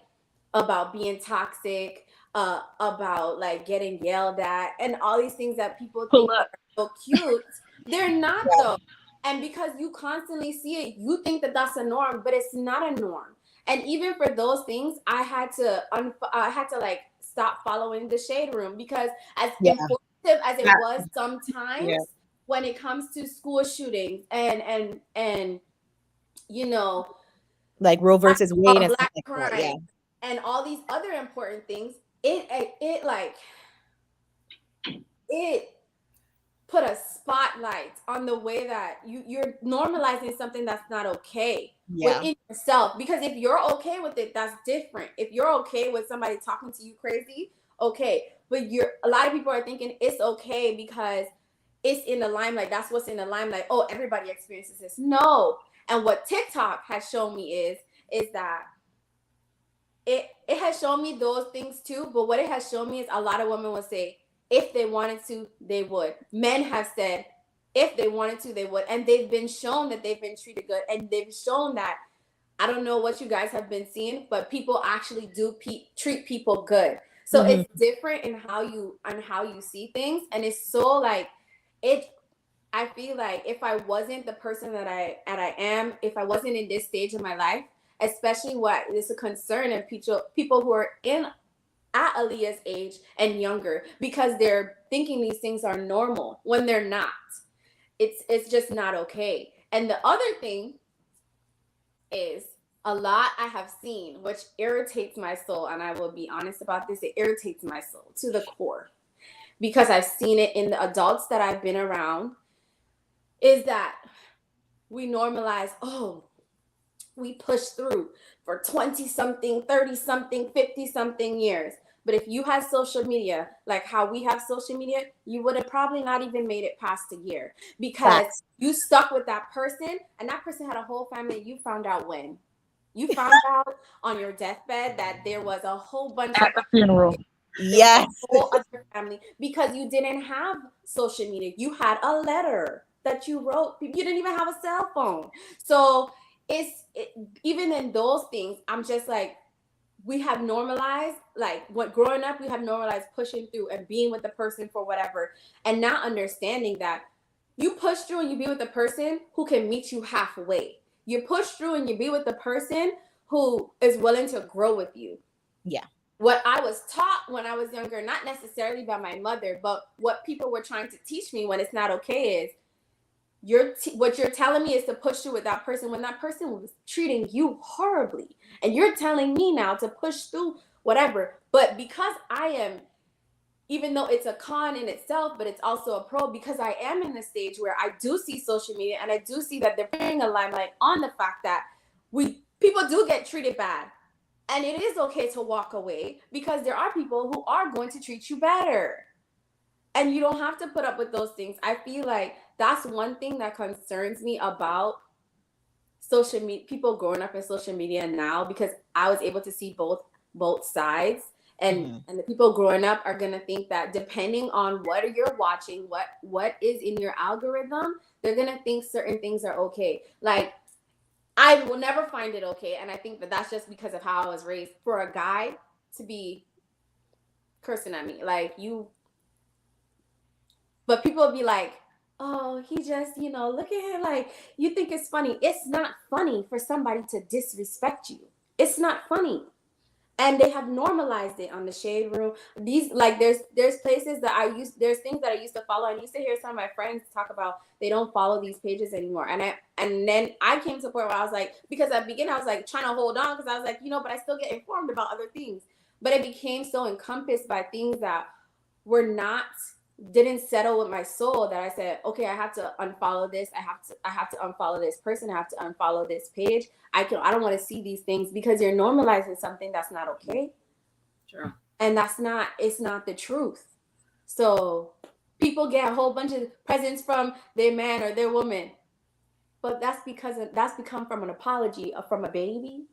about being toxic, about like getting yelled at, and all these things that people think are so cute, they're not though. And because you constantly see it, you think that that's a norm, but it's not a norm. And even for those things, I had to like stop following the shade room, because as informative as it was sometimes when it comes to school shootings and like Roe versus Wade and Black stuff like crime that, and all these other important things, it put a spotlight on the way that you're normalizing something that's not okay within yourself. Because if you're okay with it, that's different. If you're okay with somebody talking to you crazy, okay. But a lot of people are thinking it's okay because it's in the limelight. That's what's in the limelight. Oh, everybody experiences this. No. And what TikTok has shown me is that it has shown me those things too. But what it has shown me is a lot of women will say, if they wanted to, they would. Men have said, if they wanted to, they would. And they've been shown that they've been treated good. And they've shown that, I don't know what you guys have been seeing, but people actually do treat people good. So it's different in how you see things. And it's so like, I feel like if I wasn't the person that I am, if I wasn't in this stage of my life, especially what is a concern of people who are at Aaliyah's age and younger, because they're thinking these things are normal when they're not. It's just not okay. And the other thing is, a lot I have seen, which irritates my soul, and I will be honest about this, it irritates my soul to the core, because I've seen it in the adults that I've been around, is that we normalize, we push through for 20-something, 30-something, 50-something years. But if you had social media, like how we have social media, you would have probably not even made it past a year, because you stuck with that person, and that person had a whole family. You found out when? You found out on your deathbed that there was a whole bunch at the funeral. Yes. A whole other family, because you didn't have social media. You had a letter that you wrote. You didn't even have a cell phone. So even in those things, I'm just like, we have normalized, like what growing up, we have normalized pushing through and being with the person for whatever, and not understanding that you push through and you be with the person who can meet you halfway. You push through and you be with the person who is willing to grow with you. Yeah. What I was taught when I was younger, not necessarily by my mother, but what people were trying to teach me when it's not okay is, what you're telling me is to push through with that person when that person was treating you horribly. And you're telling me now to push through whatever. But because I am, even though it's a con in itself, but it's also a pro, because I am in the stage where I do see social media and I do see that they're putting a limelight on the fact that people do get treated bad. And it is okay to walk away because there are people who are going to treat you better. And you don't have to put up with those things. I feel like that's one thing that concerns me about social media, people growing up in social media now, because I was able to see both sides. And the people growing up are gonna think that depending on what you're watching, what is in your algorithm, they're gonna think certain things are okay. Like, I will never find it okay, and I think that that's just because of how I was raised, for a guy to be cursing at me, like, you. But people will be like, oh, he just, look at him, like, you think it's funny. It's not funny for somebody to disrespect you. It's not funny. And they have normalized it on the Shade Room. These, like, there's places that there's things that I used to follow. I used to hear some of my friends talk about they don't follow these pages anymore. And then I came to a point where I was like, because at the beginning I was like trying to hold on, because I was like, but I still get informed about other things. But it became so encompassed by things that didn't settle with my soul, that I said, okay, I have to unfollow this. I have to unfollow this person. I have to unfollow this page. I don't want to see these things, because you're normalizing something that's not okay. Sure. And it's not the truth. So people get a whole bunch of presents from their man or their woman, but that's become from an apology, from a baby,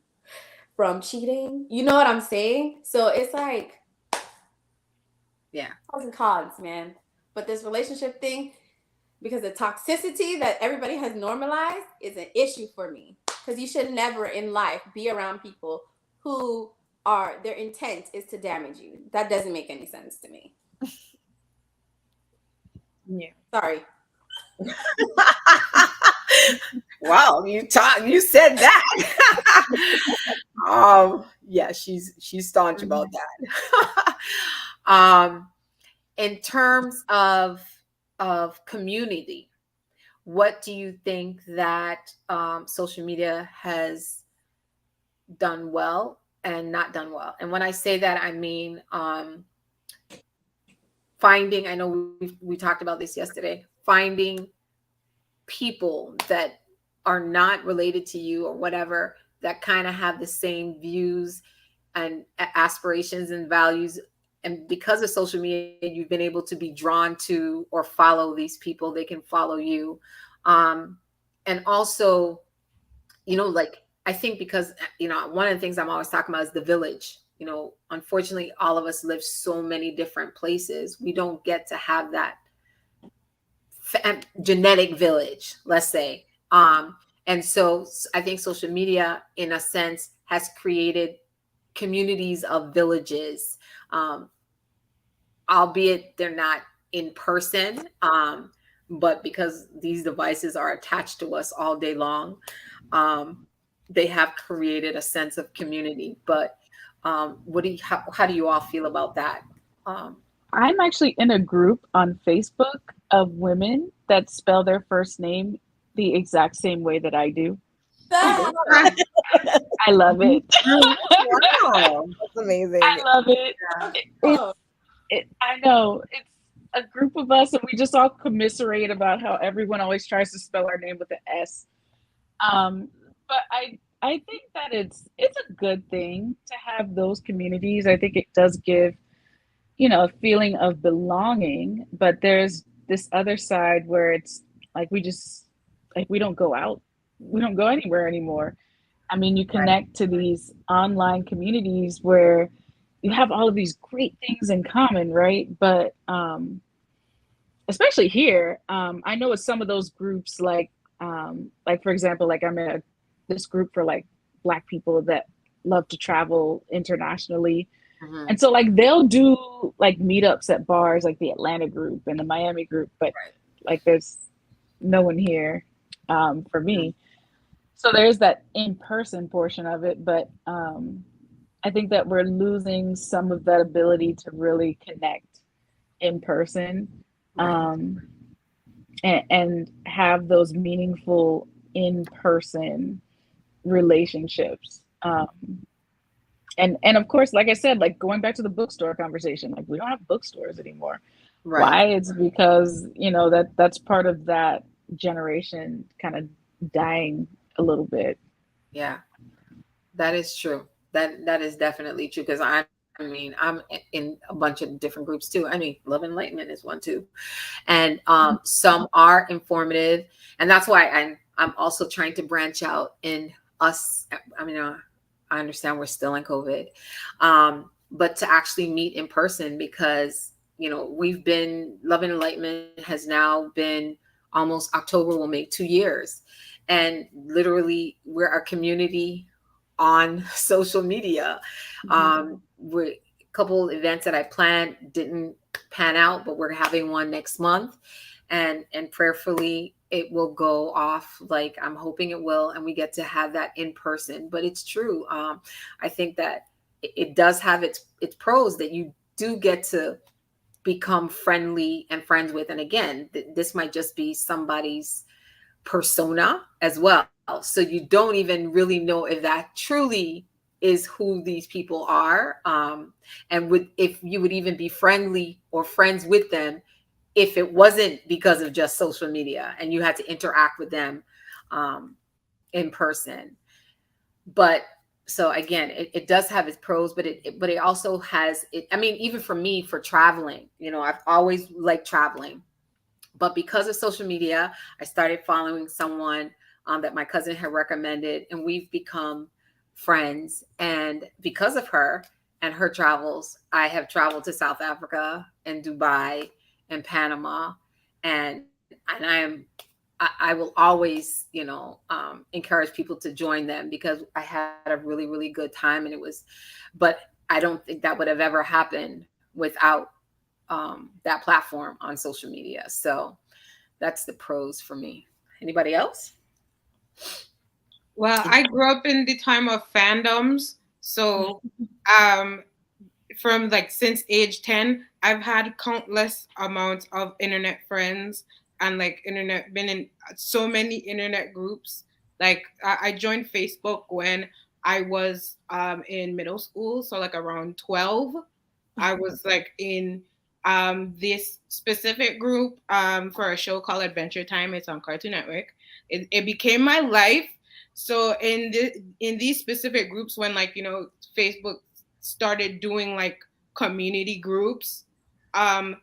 from cheating. You know what I'm saying? So it's like, yeah, pros and cons, man. But this relationship thing, because the toxicity that everybody has normalized, is an issue for me. Because you should never in life be around people who their intent is to damage you. That doesn't make any sense to me. Yeah. Sorry. Wow, you said that. Yeah, she's staunch about that. In terms of community, what do you think that social media has done well and not done well? And when I say that, I mean finding, I know we talked about this yesterday, finding people that are not related to you or whatever, that kind of have the same views and aspirations and values. And because of social media, you've been able to be drawn to or follow these people. They can follow you. And also, like, I think because, one of the things I'm always talking about is the village. Unfortunately, all of us live so many different places. We don't get to have that genetic village, let's say. And so I think social media, in a sense, has created communities of villages, albeit they're not in person, but because these devices are attached to us all day long, they have created a sense of community. But how do you all feel about that? I'm actually in a group on Facebook of women that spell their first name the exact same way that I do. I love it. Wow, That's amazing. I love it. I know. It's a group of us, and we just all commiserate about how everyone always tries to spell our name with an S. But I think that it's a good thing to have those communities. I think it does give, a feeling of belonging, but there's this other side where it's like we don't go out. We don't go anywhere anymore. I mean, you connect to these online communities where you have all of these great things in common, right? But especially here, I know with some of those groups, like for example, like I'm in this group for like Black people that love to travel internationally. Mm-hmm. And so like they'll do like meetups at bars, like the Atlanta group and the Miami group, but like there's no one here for me. So there's that in-person portion of it, but I think that we're losing some of that ability to really connect in person, and have those meaningful in-person relationships. And of course, like I said, like going back to the bookstore conversation, like we don't have bookstores anymore. Right. Why? It's because, that's part of that generation kind of dying a little bit. Yeah, that is true. That is definitely true, because I mean, I'm in a bunch of different groups too. I mean, Love and Enlightenment is one too, and some are informative, and that's why I'm also trying to branch out in us. I mean, I understand we're still in COVID, but to actually meet in person, because we've been Love and Enlightenment has now been almost October will make 2 years, and literally we're a community on social media. We're a couple events that I planned didn't pan out, but we're having one next month, and prayerfully it will go off like I'm hoping it will, and we get to have that in person. But it's true. I think that it does have its pros, that you do get to become friendly and friends with. And again, this might just be somebody's persona as well. So you don't even really know if that truly is who these people are. And would if you would even be friendly or friends with them if it wasn't because of just social media and you had to interact with them in person. But so again, it does have its pros, but it also has it. I mean, even for me, for traveling, I've always liked traveling, but because of social media, I started following someone that my cousin had recommended, and we've become friends. And because of her and her travels, I have traveled to South Africa and Dubai and Panama, and I will always, encourage people to join them, because I had a really, really good time, and it was, but I don't think that would have ever happened without that platform on social media. So that's the pros for me. Anybody else? Well, I grew up in the time of fandoms. So um from like since age 10, I've had countless amounts of internet friends, and like internet been in so many internet groups. Like I joined Facebook when I was in middle school, so like around 12. I was like in this specific group for a show called Adventure Time. It's on Cartoon Network. It became my life. So in these specific groups, when like Facebook started doing like community groups, um,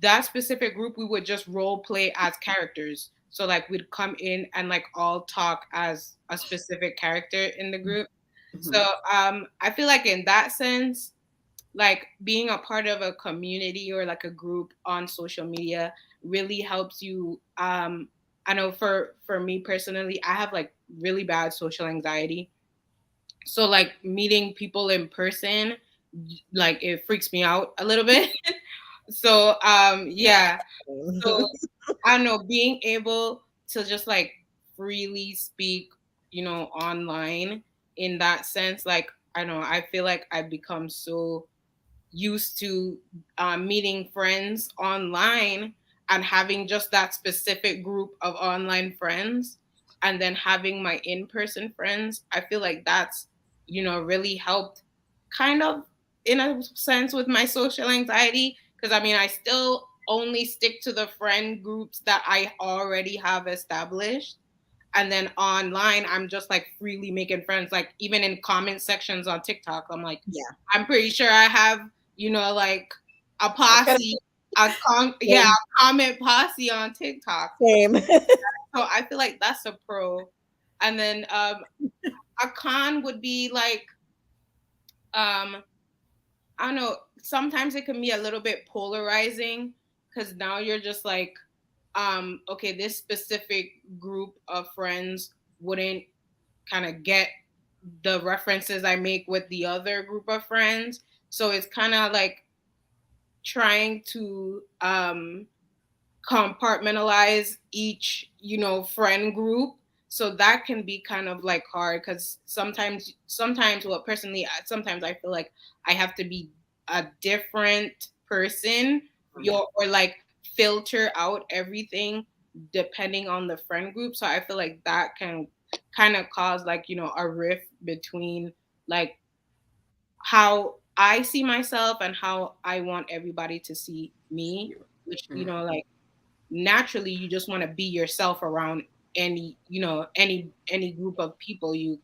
that specific group we would just role play as characters. So like we'd come in and like all talk as a specific character in the group. So I feel like in that sense, like being a part of a community or like a group on social media really helps you. I know for me personally, I have like really bad social anxiety, so like meeting people in person, like it freaks me out a little bit. So yeah, so I don't know, being able to just like freely speak, online in that sense, like I don't know, I feel like I've become so used to meeting friends online and having just that specific group of online friends, and then having my in-person friends. I feel like that's really helped, kind of, in a sense, with my social anxiety, because I mean I still only stick to the friend groups that I already have established, and then online I'm just like freely making friends, like even in comment sections on TikTok. I'm like, Yeah. I'm pretty sure I have like a posse, Same. a comment posse on TikTok. Same. So I feel like that's a pro. And then a con would be like, um I don't know, sometimes it can be a little bit polarizing, because now you're just like, okay, this specific group of friends wouldn't kind of get the references I make with the other group of friends. So it's kind of like trying to compartmentalize each, friend group. So that can be kind of like hard, because sometimes, well, personally, sometimes I feel like I have to be a different person, or like filter out everything depending on the friend group. So I feel like that can kind of cause like, a rift between like how I see myself and how I want everybody to see me, which, like naturally you just want to be yourself around any group of people you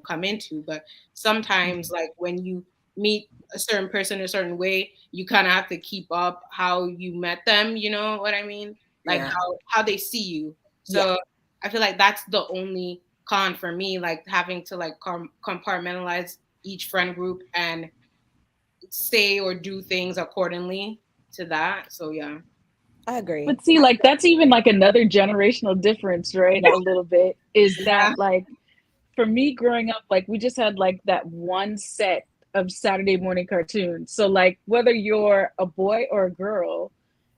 come into. But sometimes, like, when you meet a certain person a certain way, you kind of have to keep up how you met them, you know what I mean? Like, Yeah. how they see you. Yeah. So I feel like that's the only con for me, like having to like compartmentalize each friend group and say or do things accordingly to that. So yeah. I agree. But see, like that's even like another generational difference, right? A little bit is Yeah. that like for me growing up, like we just had like that one set of Saturday morning cartoons. So like whether you're a boy or a girl,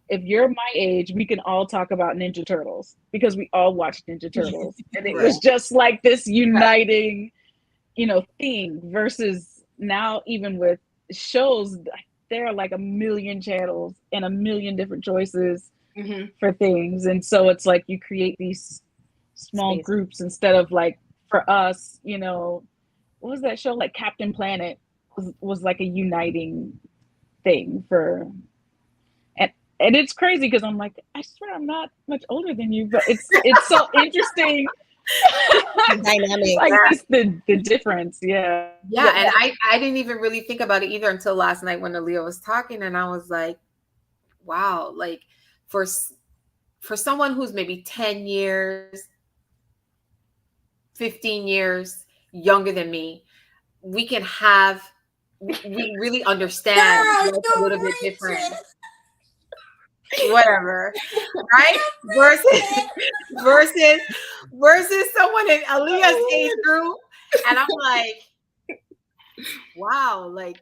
if you're my age, we can all talk about Ninja Turtles because we all watched Ninja Turtles. And it Right. was just like this uniting, thing versus now, even with shows, there are like a million channels and a million different choices Mm-hmm. for things. And so it's like you create these small Space. groups instead of like for us, what was that show? Like Captain Planet was like a uniting thing for and it's crazy because I'm like, I swear I'm not much older than you, but it's so interesting. Dynamic. Like Yeah. just the difference. Yeah. Yeah, and I didn't even really think about it either until last night when Aaliyah was talking, and I was like, wow, like for for someone who's maybe 10 years, 15 years younger than me, we can have we really understand what's a little bit different. Whatever, right? Versus versus versus someone in Aaliyah's age group, and I'm like, wow, like,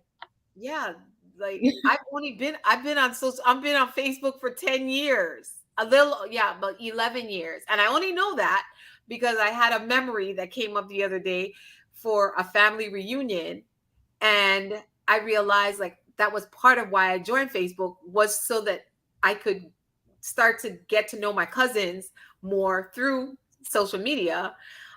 yeah, like I've been on Facebook for 10 years. A little, yeah, about 11 years. And I only know that because I had a memory that came up the other day for a family reunion. And I realized like that was part of why I joined Facebook, was so that I could start to get to know my cousins more through social media.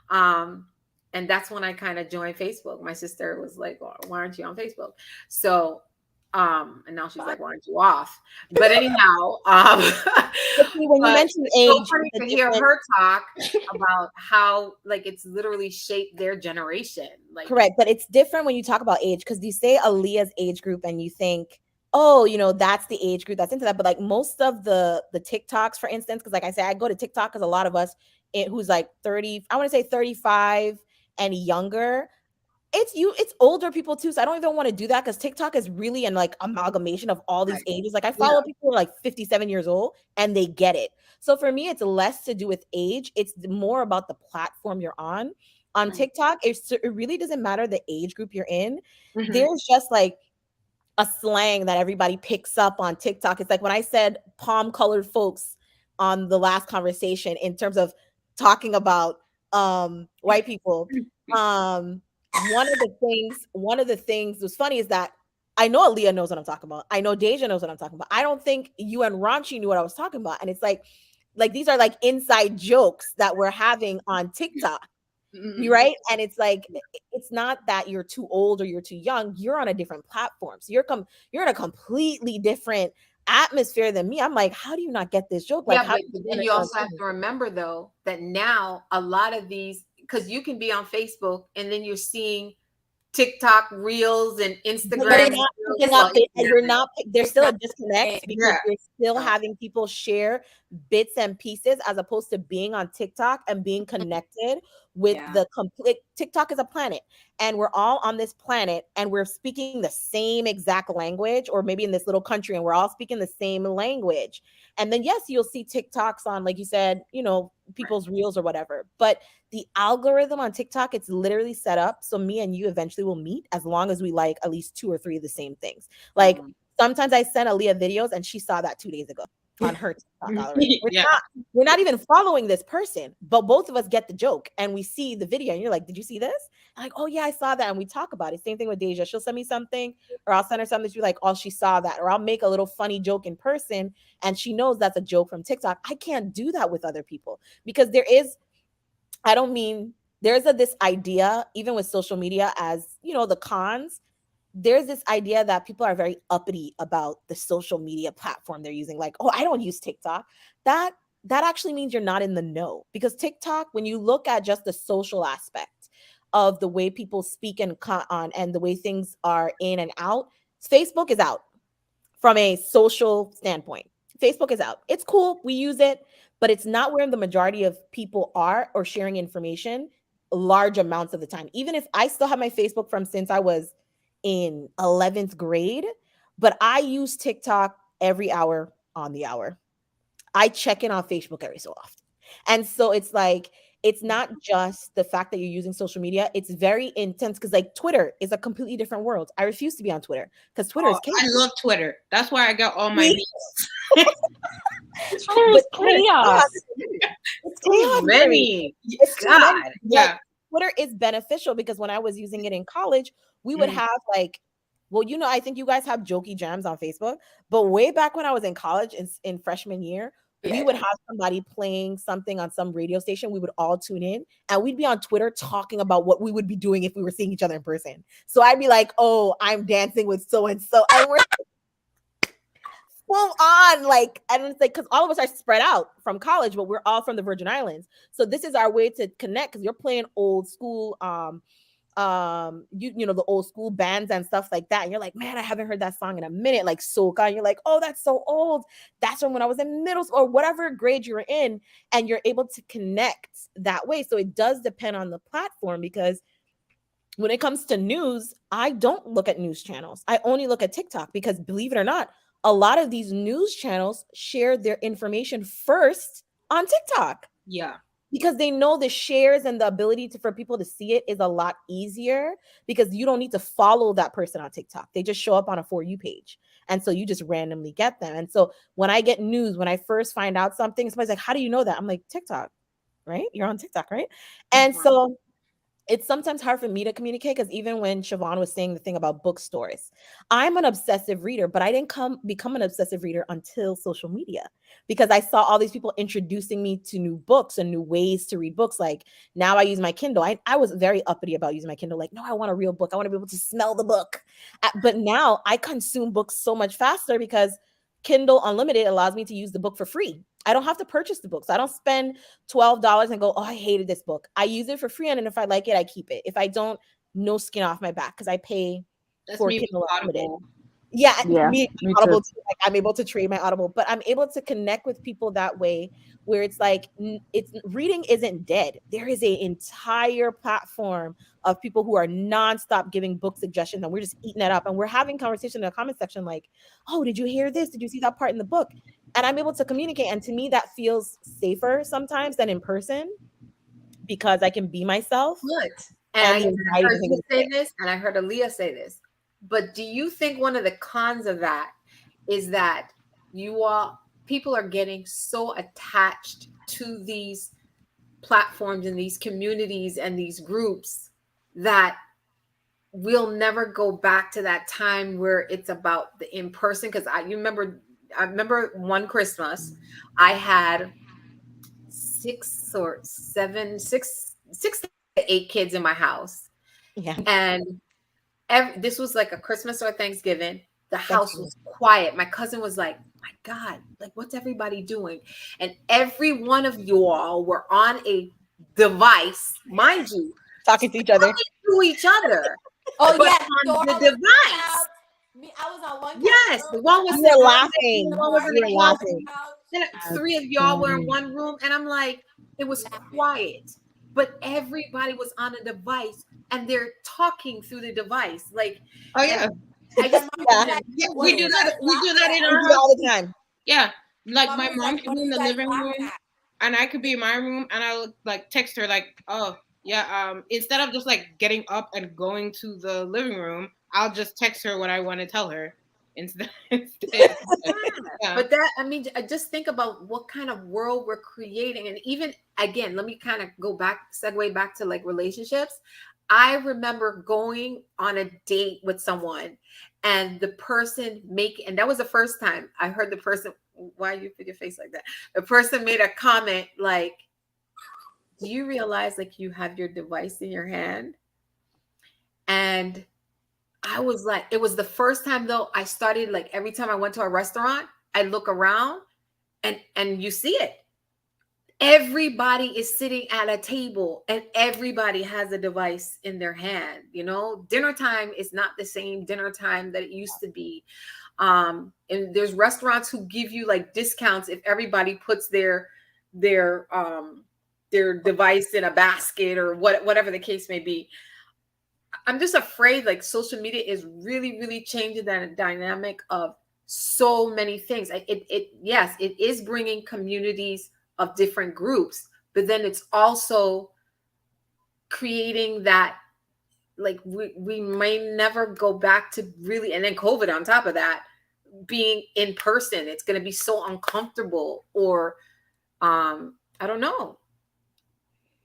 Um, and that's when I kind of joined Facebook. My sister was like, "Well, why aren't you on Facebook?" So, and now she's like, "Why aren't you off?" But anyhow, But see, when you but mention it's so age, funny the to hear difference. her talk about how like it's literally shaped their generation. Like, Correct, but it's different when you talk about age because you say Aaliyah's age group and you think, oh, that's the age group that's into that. But like most of the TikToks, for instance, because like I said, I go to TikTok because a lot of us who's like 30, I want to say 35 and younger, it's older people too. So I don't even want to do that because TikTok is really an like amalgamation of all these right. ages. Like I Yeah. follow people who are like 57 years old and they get it. So for me, it's less to do with age. It's more about the platform you're on. On Right. TikTok, it really doesn't matter the age group you're in. Mm-hmm. There's just like a slang that everybody picks up on TikTok. It's like when I said palm colored folks on the last conversation in terms of talking about white people. One of the things was funny is that I know Aaliyah knows what I'm talking about. I know Deja knows what I'm talking about. I don't think you and Ranchi knew what I was talking about. And it's like these are like inside jokes that we're having on TikTok. Mm-hmm. Right? And it's like it's not that you're too old or you're too young. You're on a different platform. So you're in a completely different atmosphere than me. I'm like, how do you not get this joke? Like, Yeah, how but do you then you understand also have this? to remember though that now a lot of these, because you can be on Facebook and then you're seeing TikTok reels and But you're Instagram not reels. picking Well, up it, and you're Instagram. not. There's It's still a not the disconnect same. because Yeah. you're still Oh, having people share bits and pieces as opposed to being on TikTok and being connected with Yeah. the complete. TikTok is a planet, and we're all on this planet, and we're speaking the same exact language, or maybe in this little country, and we're all speaking the same language. And then yes, you'll see TikToks on, like you said, people's reels or whatever, but the algorithm on TikTok, it's literally set up so me and you eventually will meet as long as we like at least two or three of the same things. Like sometimes I send Aaliyah videos and she saw that 2 days ago on her TikTok already. Yeah. We're not even following this person, but both of us get the joke and we see the video and you're like, did you see this? I'm like, oh yeah, I saw that. And we talk about it. Same thing with Deja. She'll send me something or I'll send her something. She'll be like, oh, she saw that. Or I'll make a little funny joke in person and she knows that's a joke from TikTok. I can't do that with other people because I don't mean there's this idea, even with social media, as the cons, there's this idea that people are very uppity about the social media platform they're using. Like, oh, I don't use TikTok. That actually means you're not in the know because TikTok, when you look at just the social aspect, of the way people speak and and the way things are in and out, Facebook is out from a social standpoint. Facebook is out. It's cool. We use it, but it's not where the majority of people are or sharing information large amounts of the time. Even if I still have my Facebook from since I was in 11th grade, but I use TikTok every hour on the hour. I check in on Facebook every so often. And so it's like, it's not just the fact that you're using social media, it's very intense because like Twitter is a completely different world. I refuse to be on Twitter because Twitter is chaos. I love Twitter. That's where I got all my Twitter is chaos. It's chaos. Too many. It's too God. many. Yeah. Twitter is beneficial because when I was using it in college, we would have like, well, you know, I think you guys have jokey jams on Facebook, but way back when I was in college in freshman year, we would have somebody playing something on some radio station. We would all tune in and we'd be on Twitter talking about what we would be doing if we were seeing each other in person. So I'd be like, oh, I'm dancing with so-and-so. And we're full on like, and it's like, because all of us are spread out from college, but we're all from the Virgin Islands. So this is our way to connect because you're playing old school, you know, the old school bands and stuff like that, and you're like, man, I haven't heard that song in a minute, like soca, and you're like, oh, that's so old, that's from when I was in middle school or whatever grade you were in, and you're able to connect that way. So it does depend on the platform, because when it comes to news, I don't look at news channels, I only look at TikTok, because believe it or not, a lot of these news channels share their information first on TikTok. Yeah. Because they know the shares and the ability for people to see it is a lot easier, because you don't need to follow that person on TikTok. They just show up on a For You page. And so you just randomly get them. And so when I get news, when I first find out something, somebody's like, how do you know that? I'm like, TikTok, right? You're on TikTok, right? And so it's sometimes hard for me to communicate, because even when Siobhan was saying the thing about bookstores, I'm an obsessive reader, but I didn't become an obsessive reader until social media, because I saw all these people introducing me to new books and new ways to read books. Like now I use my Kindle. I was very uppity about using my Kindle. Like, no, I want a real book. I want to be able to smell the book. But now I consume books so much faster because Kindle Unlimited allows me to use the book for free. I don't have to purchase the books. I don't spend $12 and go, oh, I hated this book. I use it for free, and if I like it, I keep it. If I don't, no skin off my back, because I pay for Kindle Unlimited. Yeah, me Audible too. Like, I'm able to trade my Audible, but I'm able to connect with people that way, where it's like, it's reading isn't dead. There is an entire platform of people who are nonstop giving book suggestions, and we're just eating that up, and we're having conversation in the comment section like, oh, did you hear this? Did you see that part in the book? And I'm able to communicate, and to me that feels safer sometimes than in person, because I can be myself. Good. And I heard you say this, and I heard Aaliyah say this. But do you think one of the cons of that is that people are getting so attached to these platforms and these communities and these groups that we'll never go back to that time where it's about the in-person? Because I remember one Christmas I had six to eight kids in my house. Yeah. And this was like a Christmas or Thanksgiving. The house was quiet. My cousin was like, my God, like, what's everybody doing? And every one of you all were on a device, mind you, talking to each other. Oh, but yes, on the device. I was on one. Yes, the one was laughing. One was in the laughing. Three of y'all were in one room, and I'm like, it was quiet, but everybody was on a device, and they're talking through the device. Like, oh yeah, I just we do that. We do that in our house all the time. Yeah, like my mom could be in the living room, and I could be in my room, and I would like text her like, oh yeah, instead of just like getting up and going to the living room, I'll just text her what I want to tell her instead. Yeah. But that, I mean, I just think about what kind of world we're creating. And even again, let me kind of segue back to like relationships. I remember going on a date with someone, and the person and that was the first time I heard the person, why you put your face like that? The person made a comment like, do you realize like you have your device in your hand? And I was like, it was the first time though I started, like, every time I went to a restaurant, I look around and you see it. everybody is sitting at a table and everybody has a device in their hand. You know, dinner time is not the same dinner time that it used to be. And there's restaurants who give you like discounts if everybody puts their their device in a basket or whatever the case may be. I'm just afraid like social media is really, really changing the dynamic of so many things. It yes, it is bringing communities of different groups, but then it's also creating that like we may never go back to really, and then COVID on top of that, being in person. It's going to be so uncomfortable, or I don't know,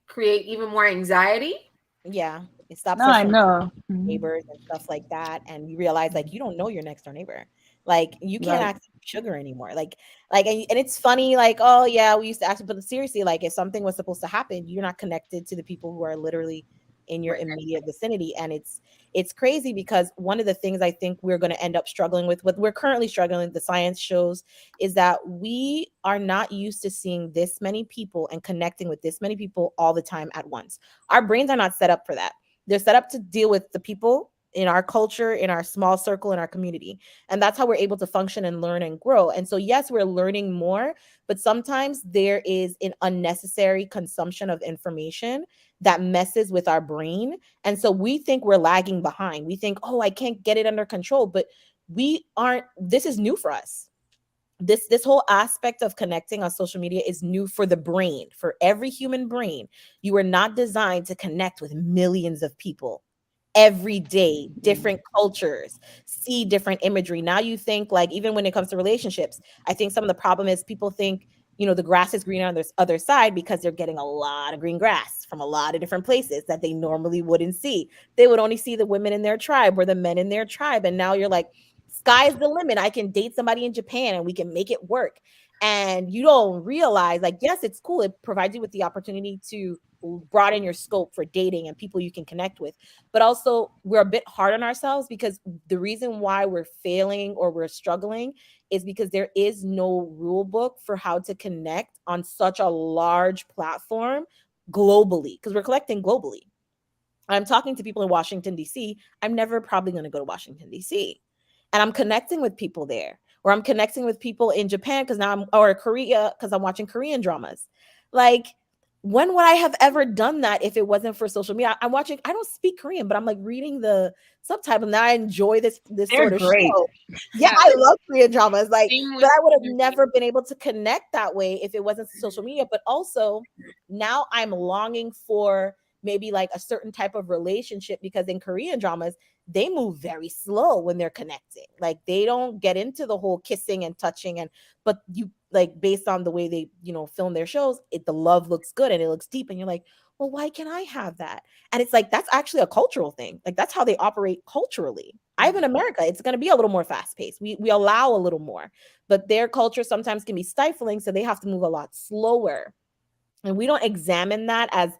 create even more anxiety. Yeah, it stops No, us I from know. Mhm. neighbors and stuff like that, and we realize like you don't know your next door neighbor. Like you can't Right. ask for sugar anymore. Like and it's funny, like, oh yeah, we used to ask, but seriously, like if something was supposed to happen, you're not connected to the people who are literally in your Right. immediate vicinity. And it's crazy because one of the things I think we're going to end up struggling with, what we're currently struggling, the science shows, is that we are not used to seeing this many people and connecting with this many people all the time at once. Our brains are not set up for that. They're set up to deal with the people in our culture, in our small circle, in our community. And that's how we're able to function and learn and grow. And so, yes, we're learning more, but sometimes there is an unnecessary consumption of information that messes with our brain. And so we think we're lagging behind. We think, oh, I can't get it under control, but we aren't. This is new for us. This whole aspect of connecting on social media is new for the brain, for every human brain. You are not designed to connect with millions of people every day, different cultures, see different imagery. Now you think, like, even when it comes to relationships, I think some of the problem is people think, the grass is greener on this other side because they're getting a lot of green grass from a lot of different places that they normally wouldn't see. They would only see the women in their tribe or the men in their tribe. And now you're like, sky's the limit. I can date somebody in Japan and we can make it work. And you don't realize, like, yes, it's cool. It provides you with the opportunity to broaden your scope for dating and people you can connect with. But also, we're a bit hard on ourselves because the reason why we're failing or we're struggling is because there is no rule book for how to connect on such a large platform globally, because we're collecting globally. I'm talking to people in Washington, D.C. I'm never probably going to go to Washington, D.C. And I'm connecting with people there, or I'm connecting with people in Japan because now or Korea because I'm watching Korean dramas. Like, when would I have ever done that if it wasn't for social media? I'm watching, I don't speak Korean, but I'm like reading the subtitle. Now I enjoy this They're sort of great. show. Yeah, Yeah. I love Korean dramas. Like, Same but with I would have nursing. never been able to connect that way if it wasn't social media. But also, now I'm longing for maybe like a certain type of relationship, because in Korean dramas, they move very slow when they're connecting. Like, they don't get into the whole kissing and touching, and but you, like, based on the way they, film their shows, the love looks good and it looks deep, and you're like, well, why can't I have that? And it's like, that's actually a cultural thing. Like, that's how they operate culturally. I have in America, it's going to be a little more fast paced. We allow a little more, but their culture sometimes can be stifling, so they have to move a lot slower. And we don't examine that as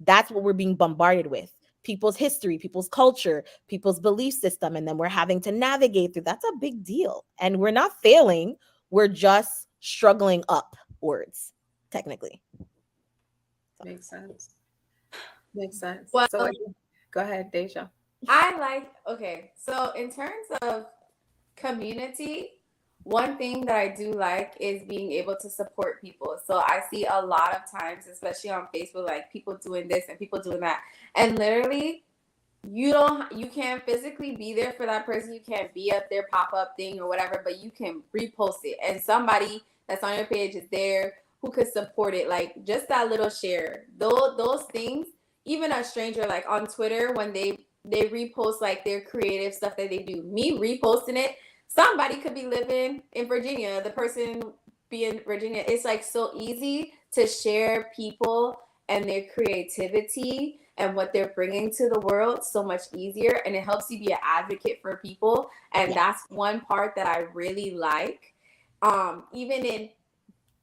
that's what we're being bombarded with: people's history, people's culture, people's belief system, and then we're having to navigate through. That's a big deal, and we're not failing, we're just struggling upwards, technically. Makes sense. Makes sense. Well, So go ahead, Deja. okay, so in terms of community, one thing that I do like is being able to support people. So I see a lot of times, especially on Facebook, like people doing this and people doing that. And literally, you can't physically be there for that person. You can't be up their pop-up thing or whatever, but you can repost it. And somebody that's on your page is there who could support it. Like, just that little share. Those things, even a stranger like on Twitter, when they repost like their creative stuff that they do. Me reposting it, somebody could be living in Virginia, the person be in Virginia. It's like so easy to share people and their creativity and what they're bringing to the world so much easier, and it helps you be an advocate for people. And Yeah. that's one part that I really like. Even in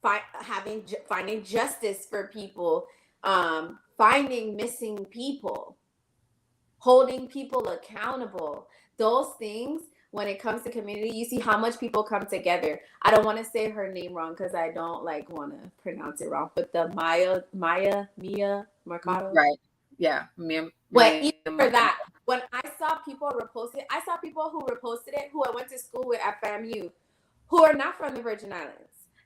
finding justice for people, finding missing people, holding people accountable, those things when it comes to community, you see how much people come together. I don't want to say her name wrong because I don't like want to pronounce it wrong, but the Mia Mercado. Right. Yeah. But even for that, when I saw people repost it, I saw people who reposted it who I went to school with at FAMU who are not from the Virgin Islands.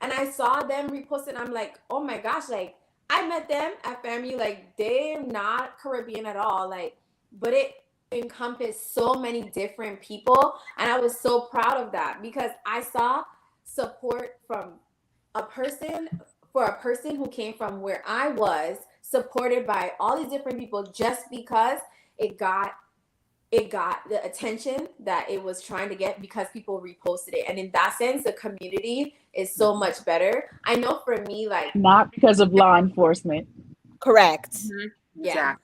And I saw them repost it. And I'm like, oh my gosh, like I met them at FAMU, like they're not Caribbean at all. Like, but it encompassed so many different people. And I was so proud of that because I saw support from a person for a person who came from where I was, supported by all these different people just because it got the attention that it was trying to get because people reposted it. And in that sense, the community is so much better. I know for me, like Not because of law enforcement. Correct. yeah.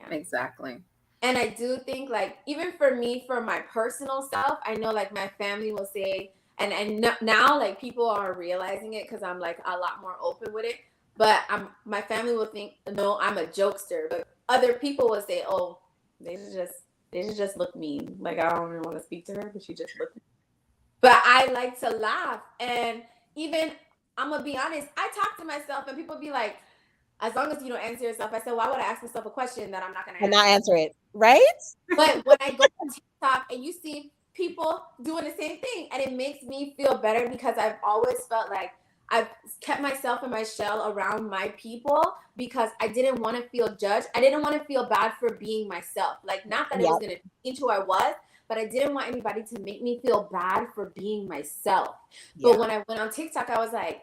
Exactly. And I do think like even for me, for my personal self, I know like my family will say, and now like people are realizing it because I'm like a lot more open with it. But my family will think, no, I'm a jokester. But other people will say, oh, they just look mean. Like I don't even want to speak to her, but she just looked mean. But I like to laugh. And even I'm gonna be honest, I talk to myself and people be like, as long as you don't answer yourself, I said, why would I ask myself a question that I'm not gonna And not answer it, right? But when I go to TikTok and you see people doing the same thing, and it makes me feel better because I've always felt like I've kept myself in my shell around my people because I didn't want to feel judged. I didn't want to feel bad for being myself. Like, not that it was going to change who I was, but I didn't want anybody to make me feel bad for being myself. Yeah. But when I went on TikTok, I was like,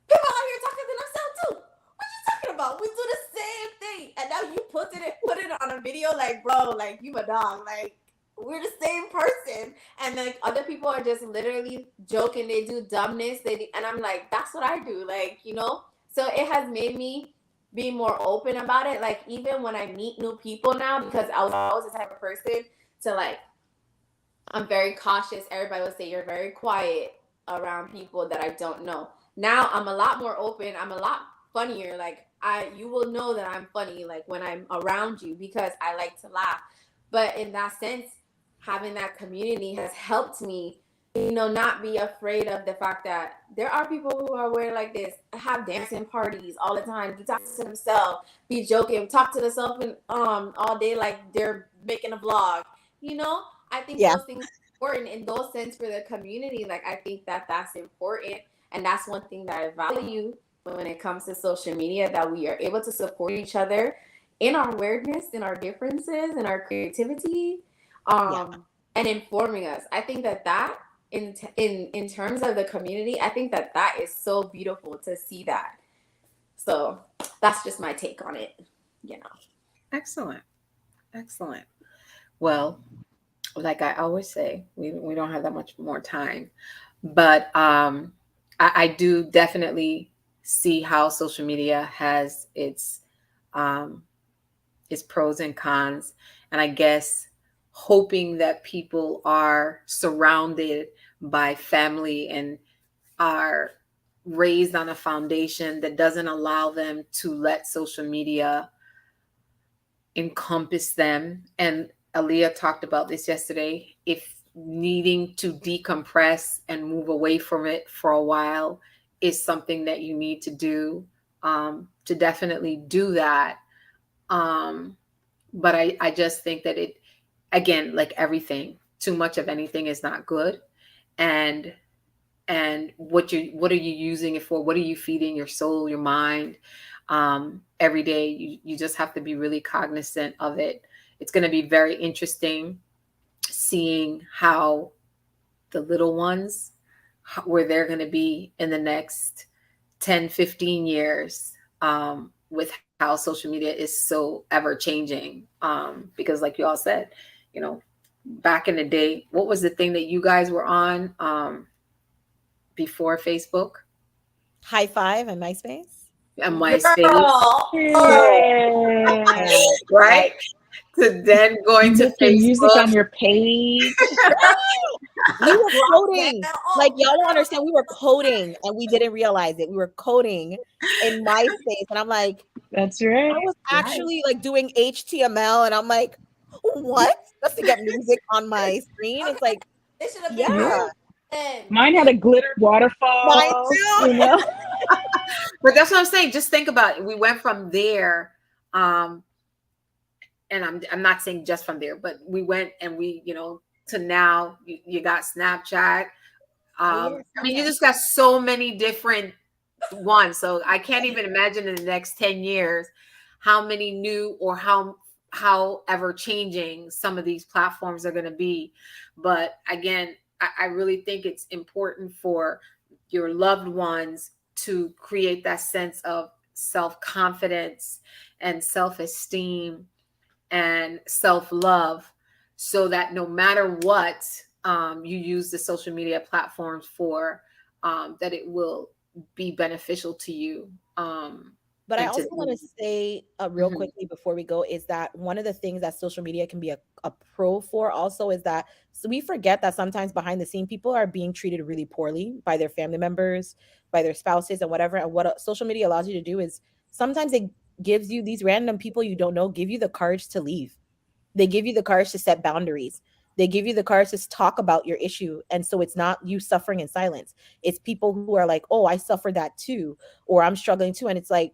people out here talking to themselves too. What you talking about? We do the same thing. And now you put it on a video like, bro, like you a dog. Like, we're the same person. And like other people are just literally joking. They do dumbness. And I'm like, that's what I do. Like, you know? So it has made me be more open about it. Like even when I meet new people now, because I was always the type of person to like, I'm very cautious. Everybody will say you're very quiet around people that I don't know. Now I'm a lot more open. I'm a lot funnier. Like you will know that I'm funny like when I'm around you because I like to laugh. But in that sense, having that community has helped me, you know, not be afraid of the fact that there are people who are weird like this, have dancing parties all the time, be talking to themselves, be joking, talk to themselves all day like they're making a vlog. You know, I think those things are important in those sense for the community. Like I think that that's important, and that's one thing that I value when it comes to social media, that we are able to support each other in our weirdness, in our differences, in our creativity, and informing us. I think that in terms of the community, I think that is so beautiful to see that. So that's just my take on it, you know. Excellent. Well, like I always say, we don't have that much more time, but I do definitely see how social media has its pros and cons, and I guess hoping that people are surrounded by family and are raised on a foundation that doesn't allow them to let social media encompass them. And Aaliyah talked about this yesterday. If needing to decompress and move away from it for a while is something that you need to do, to definitely do that. But I just think that it, again, like everything, too much of anything is not good. And what are you using it for? What are you feeding your soul, your mind? Every day, you just have to be really cognizant of it. It's going to be very interesting seeing how the little ones, where they're going to be in the next 10, 15 years, with how social media is so ever changing. Because like you all said, you know, back in the day, what was the thing that you guys were on before Facebook? High Five and MySpace. And MySpace. Right? To then going to Facebook. Music on your page. We were coding. Like y'all don't understand. We were coding and we didn't realize it. We were coding in MySpace, and I'm like, that's right. I was actually like doing HTML, and I'm like, what? Just to get music on my screen. It's like, It should have been Yeah, early then. Mine had a glitter mine waterfall, too. you know. But that's what I'm saying. Just think about it. We went from there, um, and I'm not saying just from there, but we went and we, to now you got Snapchat. Oh yeah, I mean, you Snapchat. just got so many different ones. So I can't even imagine in the next 10 years how many new or how ever changing some of these platforms are going to be. But again, I really think it's important for your loved ones to create that sense of self-confidence and self-esteem and self-love, so that no matter what you use the social media platforms for, that it will be beneficial to you, But I and also to. want to say real Mhm. quickly before we go is that one of the things that social media can be a pro for also is that, so we forget that sometimes behind the scene people are being treated really poorly by their family members, by their spouses and whatever. And what social media allows you to do is sometimes it gives you these random people you don't know, give you the courage to leave. They give you the courage to set boundaries. They give you the courage to talk about your issue. And so it's not you suffering in silence. It's people who are like, oh, I suffer that too, or I'm struggling too. And it's like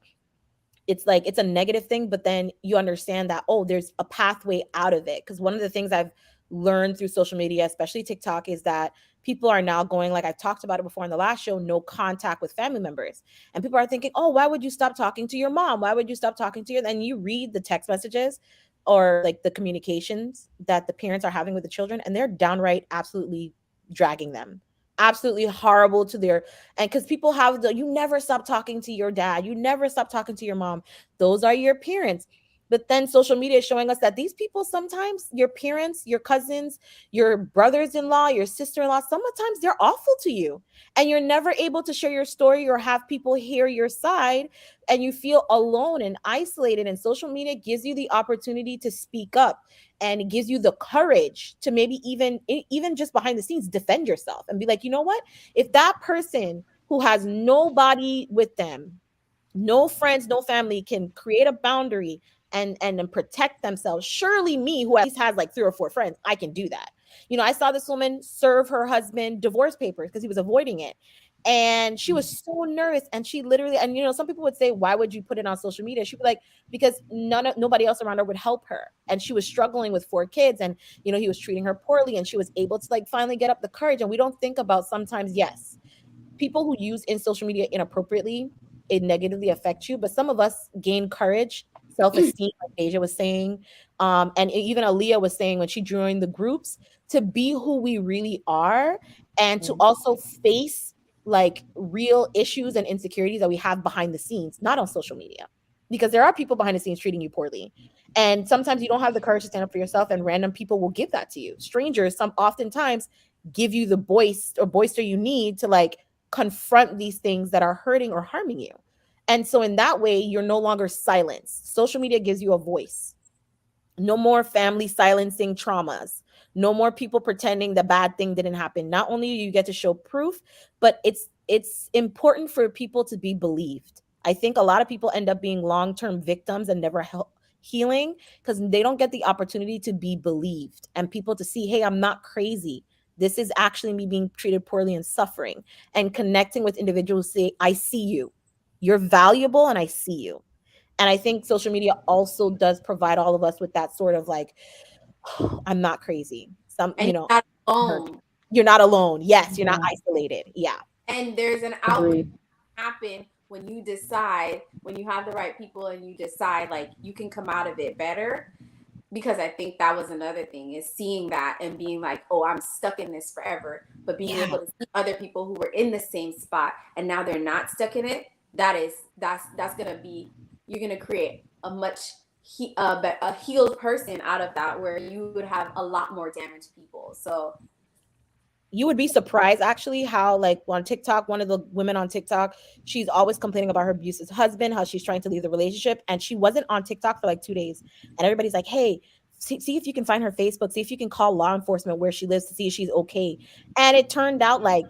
it's a negative thing, but then you understand that, oh, there's a pathway out of it. Because one of the things I've learned through social media, especially TikTok, is that people are now going, like I've talked about it before in the last show, no contact with family members. And people are thinking, oh, why would you stop talking to your mom? Why would you stop talking to your, and you read the text messages or like the communications that the parents are having with the children, and they're downright absolutely dragging them, absolutely horrible to their, and because people have the, you never stop talking to your dad, you never stop talking to your mom, those are your parents. But then social media is showing us that these people, sometimes your parents, your cousins, your brothers-in-law, your sister-in-law, sometimes they're awful to you, and you're never able to share your story or have people hear your side, and you feel alone and isolated. And social media gives you the opportunity to speak up, and it gives you the courage to maybe even just behind the scenes defend yourself and be like, you know what, if that person who has nobody with them, no friends, no family, can create a boundary and then protect themselves, surely me, who at least has like 3 or 4 friends, I can do that. I saw this woman serve her husband divorce papers because he was avoiding it, and she was so nervous, and she literally, and some people would say, why would you put it on social media? She'd be like, because nobody else around her would help her, and she was struggling with 4 kids, and he was treating her poorly, and she was able to like finally get up the courage. And we don't think about, sometimes, yes, people who use in social media inappropriately, it negatively affects you. But some of us gain courage, self-esteem, like Deja was saying, and even Aaliyah was saying when she joined the groups, to be who we really are, and to also face like real issues and insecurities that we have behind the scenes, not on social media, because there are people behind the scenes treating you poorly. And sometimes you don't have the courage to stand up for yourself, and random people will give that to you. Strangers, some oftentimes give you the voice or boister you need to like confront these things that are hurting or harming you. And so in that way, you're no longer silenced. Social media gives you a voice. No more family silencing traumas. No more people pretending the bad thing didn't happen. Not only do you get to show proof, but it's important for people to be believed. I think a lot of people end up being long-term victims and never healing because they don't get the opportunity to be believed and people to see, hey, I'm not crazy. This is actually me being treated poorly and suffering, and connecting with individuals who say, I see you. You're valuable and I see you. And I think social media also does provide all of us with that sort of like, I'm not crazy. And you're not alone. You're not alone. Yes, you're not Yeah, isolated. Yeah. And there's an outlet agreed. happen when you decide, when you have the right people and you decide like you can come out of it better. Because I think that was another thing, is seeing that and being like, oh, I'm stuck in this forever, but being Yeah. able to see other people who were in the same spot and now they're not stuck in it. That's gonna be, you're gonna create a much a healed person out of that, where you would have a lot more damaged people. So You would be surprised actually how, like, on TikTok, one of the women on TikTok, she's always complaining about her abusive husband, how she's trying to leave the relationship, and she wasn't on TikTok for like 2 days, and everybody's like, hey, see if you can find her Facebook, see if you can call law enforcement where she lives to see if she's okay. And it turned out like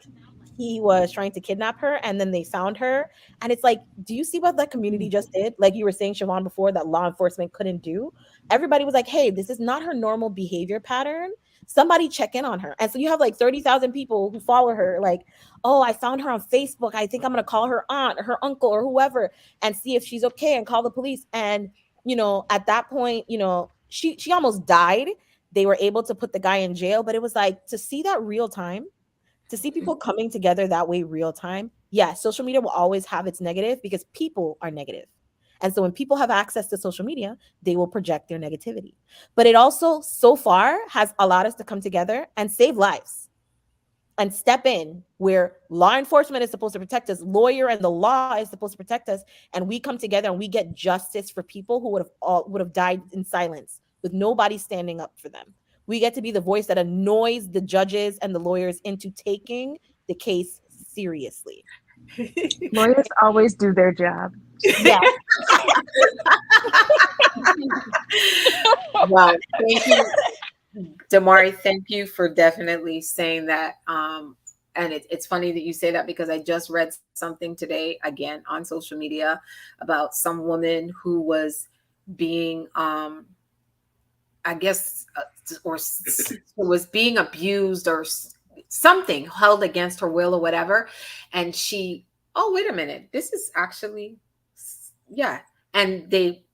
he was trying to kidnap her, and then they found her. And it's like, do you see what the community just did? Like you were saying, Siobhan, before, that law enforcement couldn't do. Everybody was like, hey, this is not her normal behavior pattern, somebody check in on her. And so you have like 30,000 people who follow her, like, oh, I found her on Facebook. I think I'm going to call her aunt or her uncle or whoever and see if she's okay and call the police. And, you know, at that point, you know, she almost died. They were able to put the guy in jail, but it was like to see that real time, to see people coming together that way real time. Yeah, social media will always have its negative because people are negative. And so when people have access to social media, they will project their negativity. But it also, so far, has allowed us to come together and save lives and step in where law enforcement is supposed to protect us, lawyer and the law is supposed to protect us, and we come together and we get justice for people who would have died in silence with nobody standing up for them. We get to be the voice that annoys the judges and the lawyers into taking the case seriously. Lawyers always do their job. Yeah. Well, thank you, Damari. Thank you for definitely saying that. And it's funny that you say that because I just read something today again on social media about some woman who was being, I guess, or was being abused or something held against her will or whatever. And she, oh, wait a minute, this is actually, yeah. And they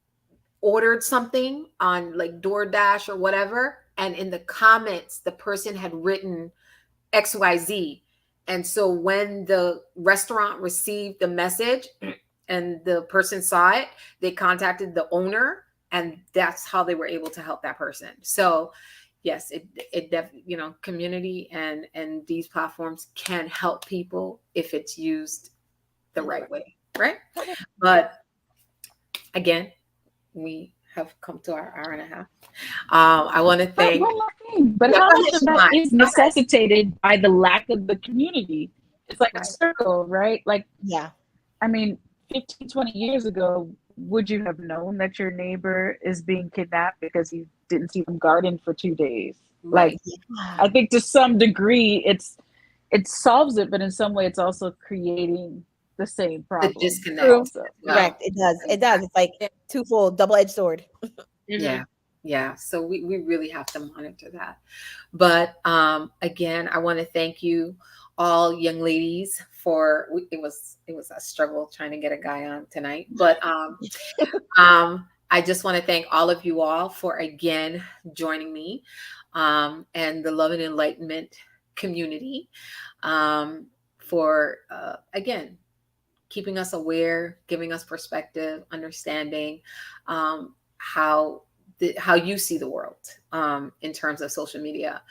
ordered something on like DoorDash or whatever. And in the comments, the person had written XYZ. And so when the restaurant received the message and the person saw it, they contacted the owner, and that's how they were able to help that person. So yes, you know, community and these platforms can help people if it's used the right way, right? But again, we have come to our hour and a half. I want to thank. One last thing, but Yeah, how go much ahead, of that Siobhan. is necessitated by the lack of the community? It's like a Right. circle, right? Like, Yeah. I mean, 15, 20 years ago, would you have known that your neighbor is being kidnapped because you didn't see them garden for 2 days? Right. Like, I think to some degree it solves it, but in some way it's also creating the same The problem. disconnect. True. as well. Correct. It does. It does. It's like twofold, double-edged sword. Yeah. Yeah. So we really have to monitor that. But again, I want to thank you all young ladies for it was a struggle trying to get a guy on tonight. But I just want to thank all of you all for again joining me and the Love and Enlightenment community for again keeping us aware, giving us perspective, understanding how you see the world in terms of social media.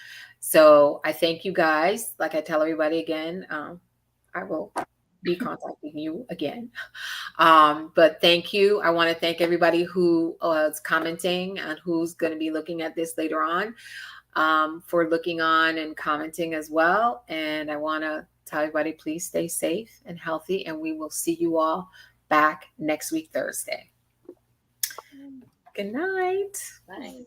So I thank you guys. Like I tell everybody again, I will be contacting you again. But thank you. I want to thank everybody who was commenting and who's going to be looking at this later on for looking on and commenting as well. And I want to tell everybody, please stay safe and healthy. And we will see you all back next week, Thursday. Good night. Bye.